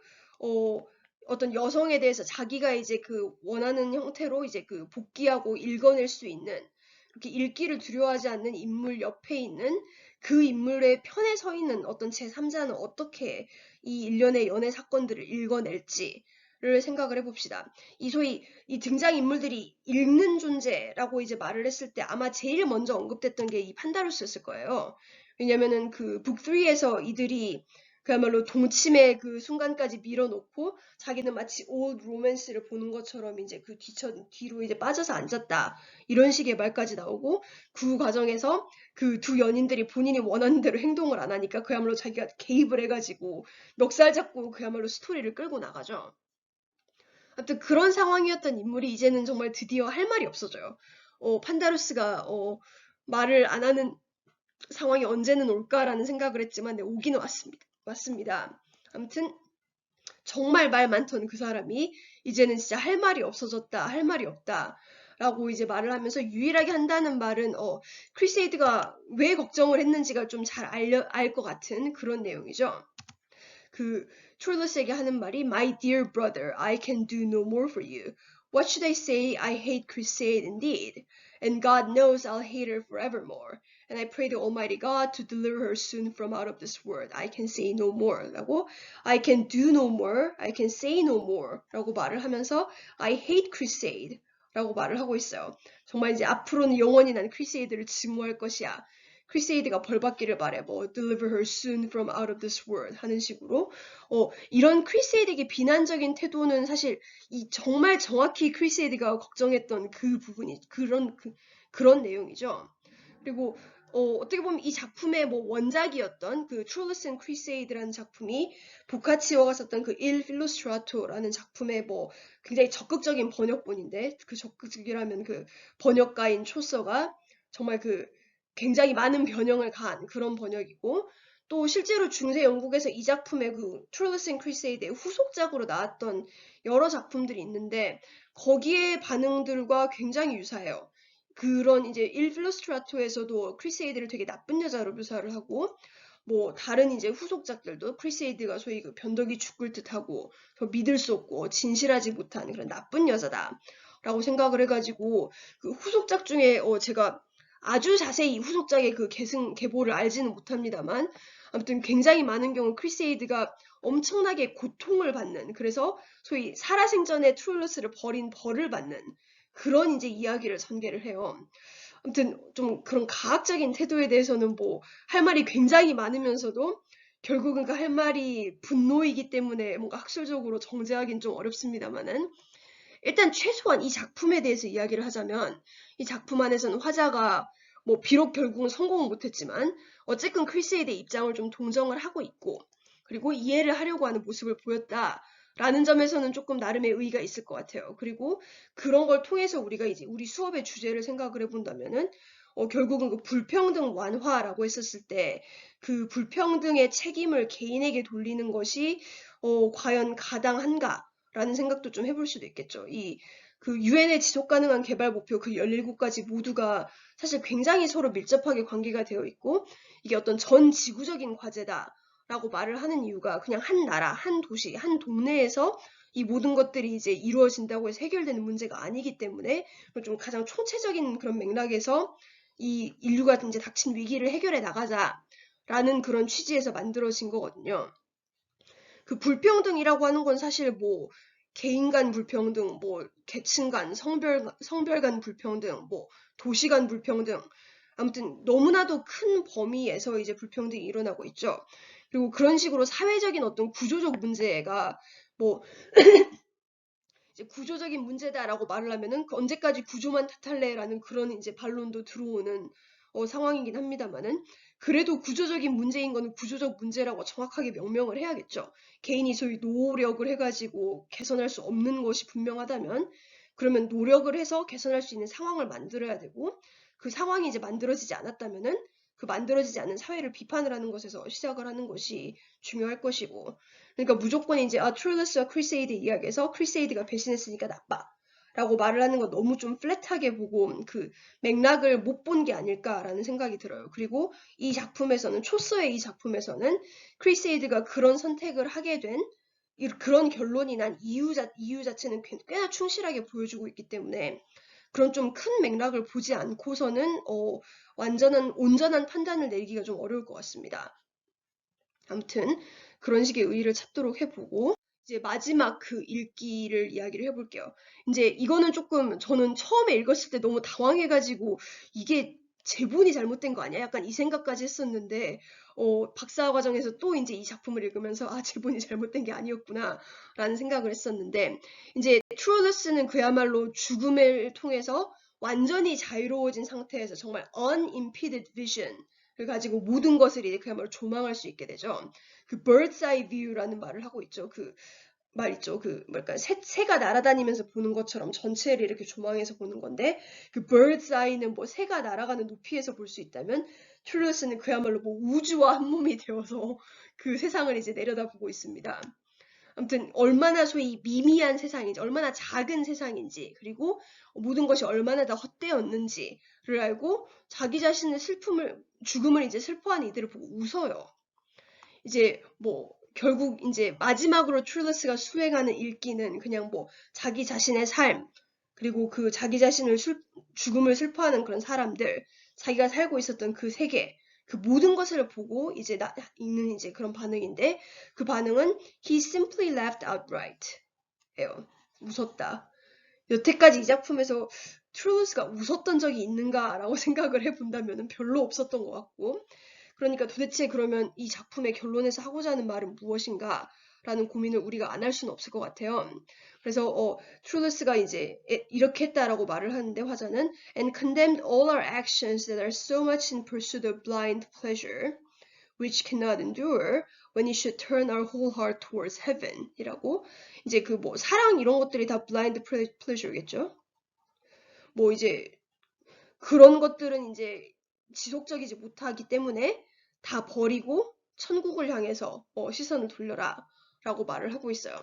어떤 여성에 대해서 자기가 이제 그 원하는 형태로 이제 그 복귀하고 읽어낼 수 있는, 이렇게 읽기를 두려워하지 않는 인물 옆에 있는 그 인물의 편에 서 있는 어떤 제3자는 어떻게 이 일련의 연애 사건들을 읽어낼지, 를 생각을 해봅시다. 소위 이 등장인물들이 읽는 존재라고 이제 말을 했을 때 아마 제일 먼저 언급됐던 게 이 판다루스였을 거예요. 왜냐면은 그 북3에서 이들이 그야말로 동침의 그 순간까지 밀어놓고 자기는 마치 오ld 로맨스를 보는 것처럼 이제 그 뒤로 이제 빠져서 앉았다. 이런 식의 말까지 나오고 그 과정에서 그 두 연인들이 본인이 원하는 대로 행동을 안 하니까 그야말로 자기가 개입을 해가지고 멱살 잡고 그야말로 스토리를 끌고 나가죠. 아무튼 그런 상황이었던 인물이 이제는 정말 드디어 할 말이 없어져요. 판다루스가 말을 안 하는 상황이 언제는 올까라는 생각을 했지만 네, 오기는 왔습니다. 아무튼 정말 말 많던 그 사람이 이제는 진짜 할 말이 없어졌다, 할 말이 없다. 라고 이제 말을 하면서 유일하게 한다는 말은 크리세이드가 왜 걱정을 했는지가 좀 잘 알 것 같은 그런 내용이죠. 그 트룰러스에게 하는 말이 My dear brother, I can do no more for you. What should I say? I hate crusade indeed. And God knows I'll hate her forevermore. And I pray the Almighty God to deliver her soon from out of this world. I can say no more. 라고 I can do no more. I can say no more. 라고 말을 하면서 I hate crusade. 라고 말을 하고 있어요. 정말 이제 앞으로는 영원히 난 크리세이드를 증오할 것이야. 크리세이드가 벌받기를 바래. 뭐 deliver her soon from out of this world 하는 식으로 이런 크리세이드에게 비난적인 태도는 사실 정말 정확히 크리세이드가 걱정했던 그 부분이 그런 내용이죠. 그리고 어떻게 보면 이 작품의 뭐 원작이었던 그 Trueless and Crusade라는 작품이 보카치오가 썼던 그 Il Fillustrato라는 작품의 뭐 굉장히 적극적인 번역본인데 그 적극적이라면 그 번역가인 초서가 정말 그 굉장히 많은 변형을 가한 그런 번역이고 또 실제로 중세 영국에서 이 작품의 그 Trueless and Crusade의 후속작으로 나왔던 여러 작품들이 있는데 거기에 반응들과 굉장히 유사해요. 그런 이제 일루스트라토에서도 크리세이드를 되게 나쁜 여자로 묘사를 하고 뭐 다른 이제 후속작들도 크리세이드가 소위 그 변덕이 죽을 듯하고 더 믿을 수 없고 진실하지 못한 그런 나쁜 여자다라고 생각을 해가지고 그 후속작 중에 제가 아주 자세히 후속작의 그 계보를 알지는 못합니다만 아무튼 굉장히 많은 경우 크리세이드가 엄청나게 고통을 받는 그래서 소위 살아생전에 트루러스를 버린 벌을 받는 그런 이제 이야기를 전개를 해요. 아무튼 좀 그런 과학적인 태도에 대해서는 뭐 할 말이 굉장히 많으면서도 결국은 그 할 말이 분노이기 때문에 뭔가 학술적으로 정제하기는 좀 어렵습니다만은 일단 최소한 이 작품에 대해서 이야기를 하자면 이 작품 안에서는 화자가 뭐 비록 결국은 성공은 못했지만 어쨌든 크리세이드의 입장을 좀 동정을 하고 있고 그리고 이해를 하려고 하는 모습을 보였다라는 점에서는 조금 나름의 의의가 있을 것 같아요. 그리고 그런 걸 통해서 우리가 이제 우리 수업의 주제를 생각을 해본다면은 결국은 그 불평등 완화라고 했었을 때 그 불평등의 책임을 개인에게 돌리는 것이 과연 가당한가라는 생각도 좀 해볼 수도 있겠죠. 그 유엔의 지속 가능한 개발 목표 그 17가지 모두가 사실 굉장히 서로 밀접하게 관계가 되어 있고 이게 어떤 전 지구적인 과제다라고 말을 하는 이유가 그냥 한 나라, 한 도시, 한 동네에서 이 모든 것들이 이제 이루어진다고 해서 해결되는 문제가 아니기 때문에 좀 가장 총체적인 그런 맥락에서 이 인류가 이제 닥친 위기를 해결해 나가자라는 그런 취지에서 만들어진 거거든요. 그 불평등이라고 하는 건 사실 뭐 개인 간 불평등, 뭐 계층 간, 성별 간 불평등, 뭐 도시 간 불평등, 아무튼 너무나도 큰 범위에서 이제 불평등이 일어나고 있죠. 그리고 그런 식으로 사회적인 어떤 구조적 문제가 뭐 이제 구조적인 문제다라고 말을 하면은 언제까지 구조만 탓할래라는 그런 이제 반론도 들어오는 상황이긴 합니다만은 그래도 구조적인 문제인 거는 구조적 문제라고 정확하게 명명을 해야겠죠. 개인이 소위 노력을 해가지고 개선할 수 없는 것이 분명하다면 그러면 노력을 해서 개선할 수 있는 상황을 만들어야 되고 그 상황이 이제 만들어지지 않았다면은 그 만들어지지 않는 사회를 비판을 하는 것에서 시작을 하는 것이 중요할 것이고 그러니까 무조건 이제 트룰러스와 크리세이드 이야기에서 크리세이드가 배신했으니까 나빠 라고 말을 하는 건 너무 좀 플랫하게 보고 그 맥락을 못 본 게 아닐까라는 생각이 들어요. 그리고 이 작품에서는 초서의 이 작품에서는 크리세이드가 그런 선택을 하게 된 그런 결론이 난 이유 자체는 꽤나 충실하게 보여주고 있기 때문에 그런 좀 큰 맥락을 보지 않고서는 온전한 판단을 내리기가 좀 어려울 것 같습니다. 아무튼 그런 식의 의의를 찾도록 해보고 이제 마지막 그 읽기를 이야기를 해볼게요. 이제 이거는 조금 저는 처음에 읽었을 때 너무 당황해가지고 이게 제본이 잘못된 거 아니야? 약간 이 생각까지 했었는데 박사 과정에서 또 이제 이 작품을 읽으면서 제본이 잘못된 게 아니었구나 라는 생각을 했었는데 이제 트루러스는 그야말로 죽음을 통해서 완전히 자유로워진 상태에서 정말 unimpeded vision 를 가지고 모든 것을 이제 그야말로 조망할 수 있게 되죠. 그 bird's eye view라는 말을 하고 있죠. 그 말 있죠. 그 뭐랄까 새가 날아다니면서 보는 것처럼 전체를 이렇게 조망해서 보는 건데 그 bird's eye는 뭐 새가 날아가는 높이에서 볼 수 있다면 트루러스는 그야말로 뭐 우주와 한 몸이 되어서 그 세상을 이제 내려다보고 있습니다. 아무튼 얼마나 소위 미미한 세상인지 얼마나 작은 세상인지 그리고 모든 것이 얼마나 다 헛되었는지를 알고 자기 자신의 죽음을 이제 슬퍼하는 이들을 보고 웃어요. 이제 뭐 결국 이제 마지막으로 트룰러스가 수행하는 읽기는 그냥 뭐 자기 자신의 삶 그리고 그 자기 자신을 죽음을 슬퍼하는 그런 사람들 자기가 살고 있었던 그 세계 그 모든 것을 보고 이제 있는 이제 그런 반응인데 그 반응은 he simply laughed outright 예요. 웃었다. 여태까지 이 작품에서 트루스가 웃었던 적이 있는가라고 생각을 해본다면 별로 없었던 것 같고 그러니까 도대체 그러면 이 작품의 결론에서 하고자 하는 말은 무엇인가 라는 고민을 우리가 안 할 수는 없을 것 같아요. 그래서 트루스가 이제 이렇게 했다라고 말을 하는데 화자는 and condemned all our actions that are so much in pursuit of blind pleasure which cannot endure when it should turn our whole heart towards heaven 이라고 이제 그 뭐 사랑 이런 것들이 다 blind pleasure겠죠. 뭐 이제 그런 것들은 이제 지속적이지 못하기 때문에 다 버리고 천국을 향해서 시선을 돌려라 라고 말을 하고 있어요.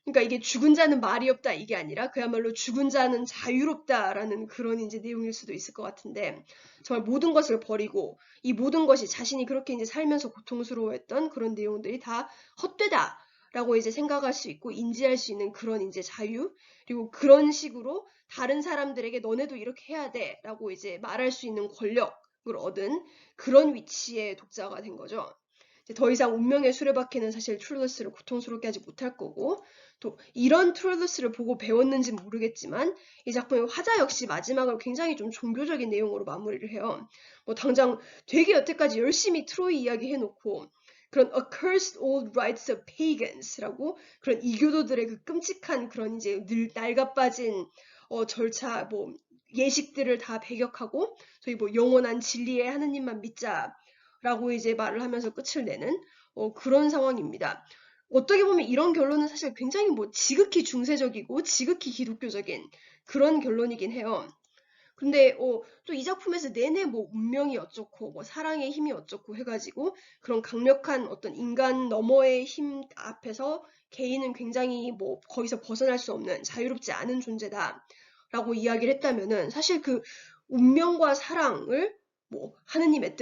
그러니까 이게 죽은 자는 말이 없다 이게 아니라 그야말로 죽은 자는 자유롭다라는 그런 이제 내용일 수도 있을 것 같은데 정말 모든 것을 버리고 이 모든 것이 자신이 그렇게 이제 살면서 고통스러워했던 그런 내용들이 다 헛되다라고 이제 생각할 수 있고 인지할 수 있는 그런 이제 자유 그리고 그런 식으로 다른 사람들에게 너네도 이렇게 해야 돼라고 이제 말할 수 있는 권력을 얻은 그런 위치의 독자가 된 거죠. 더 이상 운명의 수레바퀴는 사실 트룰러스를 고통스럽게 하지 못할 거고 또 이런 트룰러스를 보고 배웠는지는 모르겠지만 이 작품의 화자 역시 마지막을 굉장히 좀 종교적인 내용으로 마무리를 해요. 뭐 당장 되게 여태까지 열심히 트로이 이야기 해놓고 그런 accursed old rites of pagans라고 그런 이교도들의 그 끔찍한 그런 이제 늘 낡아빠진 절차 뭐 예식들을 다 배격하고 저희 뭐 영원한 진리의 하느님만 믿자 라고 이제 말을 하면서 끝을 내는 그런 상황입니다. 어떻게 보면 이런 결론은 사실 굉장히 뭐 지극히 중세적이고 지극히 기독교적인 그런 결론이긴 해요. 근데 또 이 작품에서 내내 뭐 운명이 어쩌고 뭐 사랑의 힘이 어쩌고 해가지고 그런 강력한 어떤 인간 너머의 힘 앞에서 개인은 굉장히 뭐 거기서 벗어날 수 없는 자유롭지 않은 존재다라고 이야기를 했다면은 사실 그 운명과 사랑을 뭐 하느님의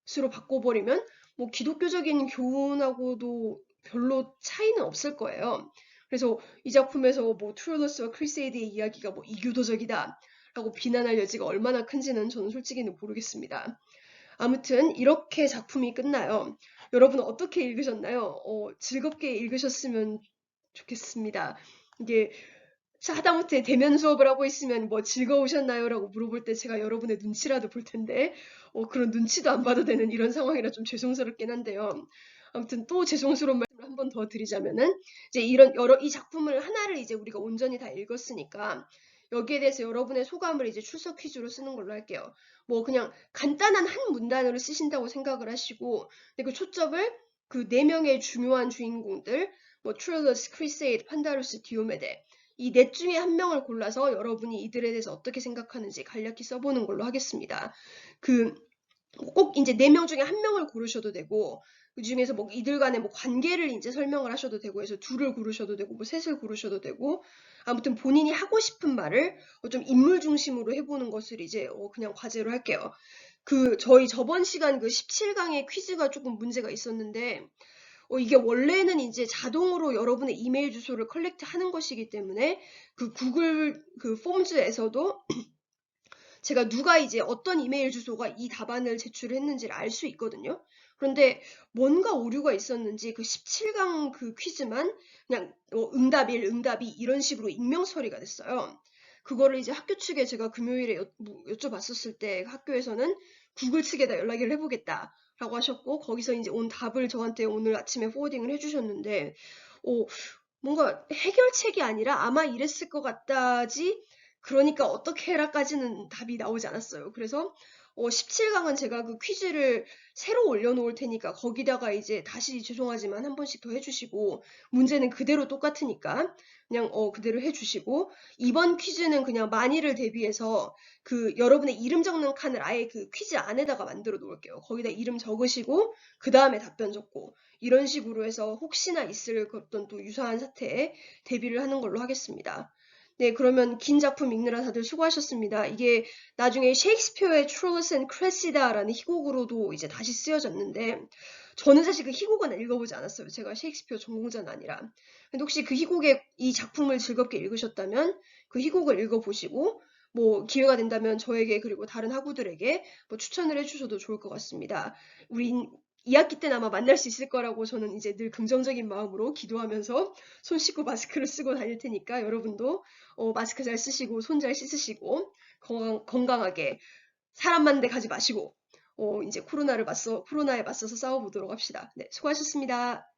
뜻으로 바꿔버리면 뭐 기독교적인 교훈하고도 별로 차이는 없을 거예요. 그래서 이 작품에서 뭐 트룰러스와 크리세이드의 이야기가 뭐 이교도적이다 라고 비난할 여지가 얼마나 큰지는 저는 솔직히는 모르겠습니다. 아무튼 이렇게 작품이 끝나요. 여러분은 어떻게 읽으셨나요? 즐겁게 읽으셨으면 좋겠습니다. 이게 하다못해 대면 수업을 하고 있으면 뭐 즐거우셨나요? 라고 물어볼 때 제가 여러분의 눈치라도 볼 텐데 그런 눈치도 안 봐도 되는 이런 상황이라 좀 죄송스럽긴 한데요. 아무튼 또 죄송스러운 말씀을 한 번 더 드리자면은 이제 이런 이 작품을 하나를 이제 우리가 온전히 다 읽었으니까 여기에 대해서 여러분의 소감을 이제 출석 퀴즈로 쓰는 걸로 할게요. 뭐 그냥 간단한 한 문단으로 쓰신다고 생각을 하시고 근데 그 초점을 그 네 명의 중요한 주인공들 뭐 트룰러스, 크리세이드, 판다루스, 디오메데 이 넷 중에 한 명을 골라서 여러분이 이들에 대해서 어떻게 생각하는지 간략히 써보는 걸로 하겠습니다. 꼭 이제 네 명 중에 한 명을 고르셔도 되고 그 중에서 뭐 이들 간의 뭐 관계를 이제 설명을 하셔도 되고 해서 둘을 고르셔도 되고 뭐 셋을 고르셔도 되고 아무튼 본인이 하고 싶은 말을 좀 인물 중심으로 해보는 것을 이제 그냥 과제로 할게요. 저희 저번 시간 그 17강의 퀴즈가 조금 문제가 있었는데 이게 원래는 이제 자동으로 여러분의 이메일 주소를 컬렉트 하는 것이기 때문에 그 구글 그 폼즈에서도 제가 누가 이제 어떤 이메일 주소가 이 답안을 제출했는지를 알 수 있거든요. 그런데 뭔가 오류가 있었는지 그 17강 그 퀴즈만 그냥 응답 1, 응답 2 이런 식으로 익명 처리가 됐어요. 그거를 이제 학교 측에 제가 금요일에 여쭤봤었을 때 학교에서는 구글 측에다 연락을 해보겠다. 라고 하셨고 거기서 이제 온 답을 저한테 오늘 아침에 포워딩을 해주셨는데 뭔가 해결책이 아니라 아마 이랬을 것 같다지 그러니까 어떻게 해라까지는 답이 나오지 않았어요. 그래서 17강은 제가 그 퀴즈를 새로 올려놓을 테니까 거기다가 이제 다시 죄송하지만 한 번씩 더 해주시고 문제는 그대로 똑같으니까 그냥 그대로 해주시고 이번 퀴즈는 그냥 만일을 대비해서 그 여러분의 이름 적는 칸을 아예 그 퀴즈 안에다가 만들어 놓을게요. 거기다 이름 적으시고 그 다음에 답변 적고 이런 식으로 해서 혹시나 있을 어떤 또 유사한 사태에 대비를 하는 걸로 하겠습니다. 네, 그러면 긴 작품 읽느라 다들 수고하셨습니다. 이게 나중에 셰익스피어의 트룰러스 앤 크레시다라는 희곡으로도 이제 다시 쓰여졌는데 저는 사실 그 희곡은 읽어보지 않았어요. 제가 셰익스피어 전공자는 아니라. 근데 혹시 그 희곡의 이 작품을 즐겁게 읽으셨다면 그 희곡을 읽어보시고 뭐 기회가 된다면 저에게 그리고 다른 학우들에게 뭐 추천을 해주셔도 좋을 것 같습니다. 우리 2학기 때는 아마 만날 수 있을 거라고 저는 이제 늘 긍정적인 마음으로 기도하면서 손 씻고 마스크를 쓰고 다닐 테니까 여러분도 마스크 잘 쓰시고 손 잘 씻으시고 건강하게 사람 많은 데 가지 마시고 이제 코로나에 맞서서 싸워보도록 합시다. 네, 수고하셨습니다.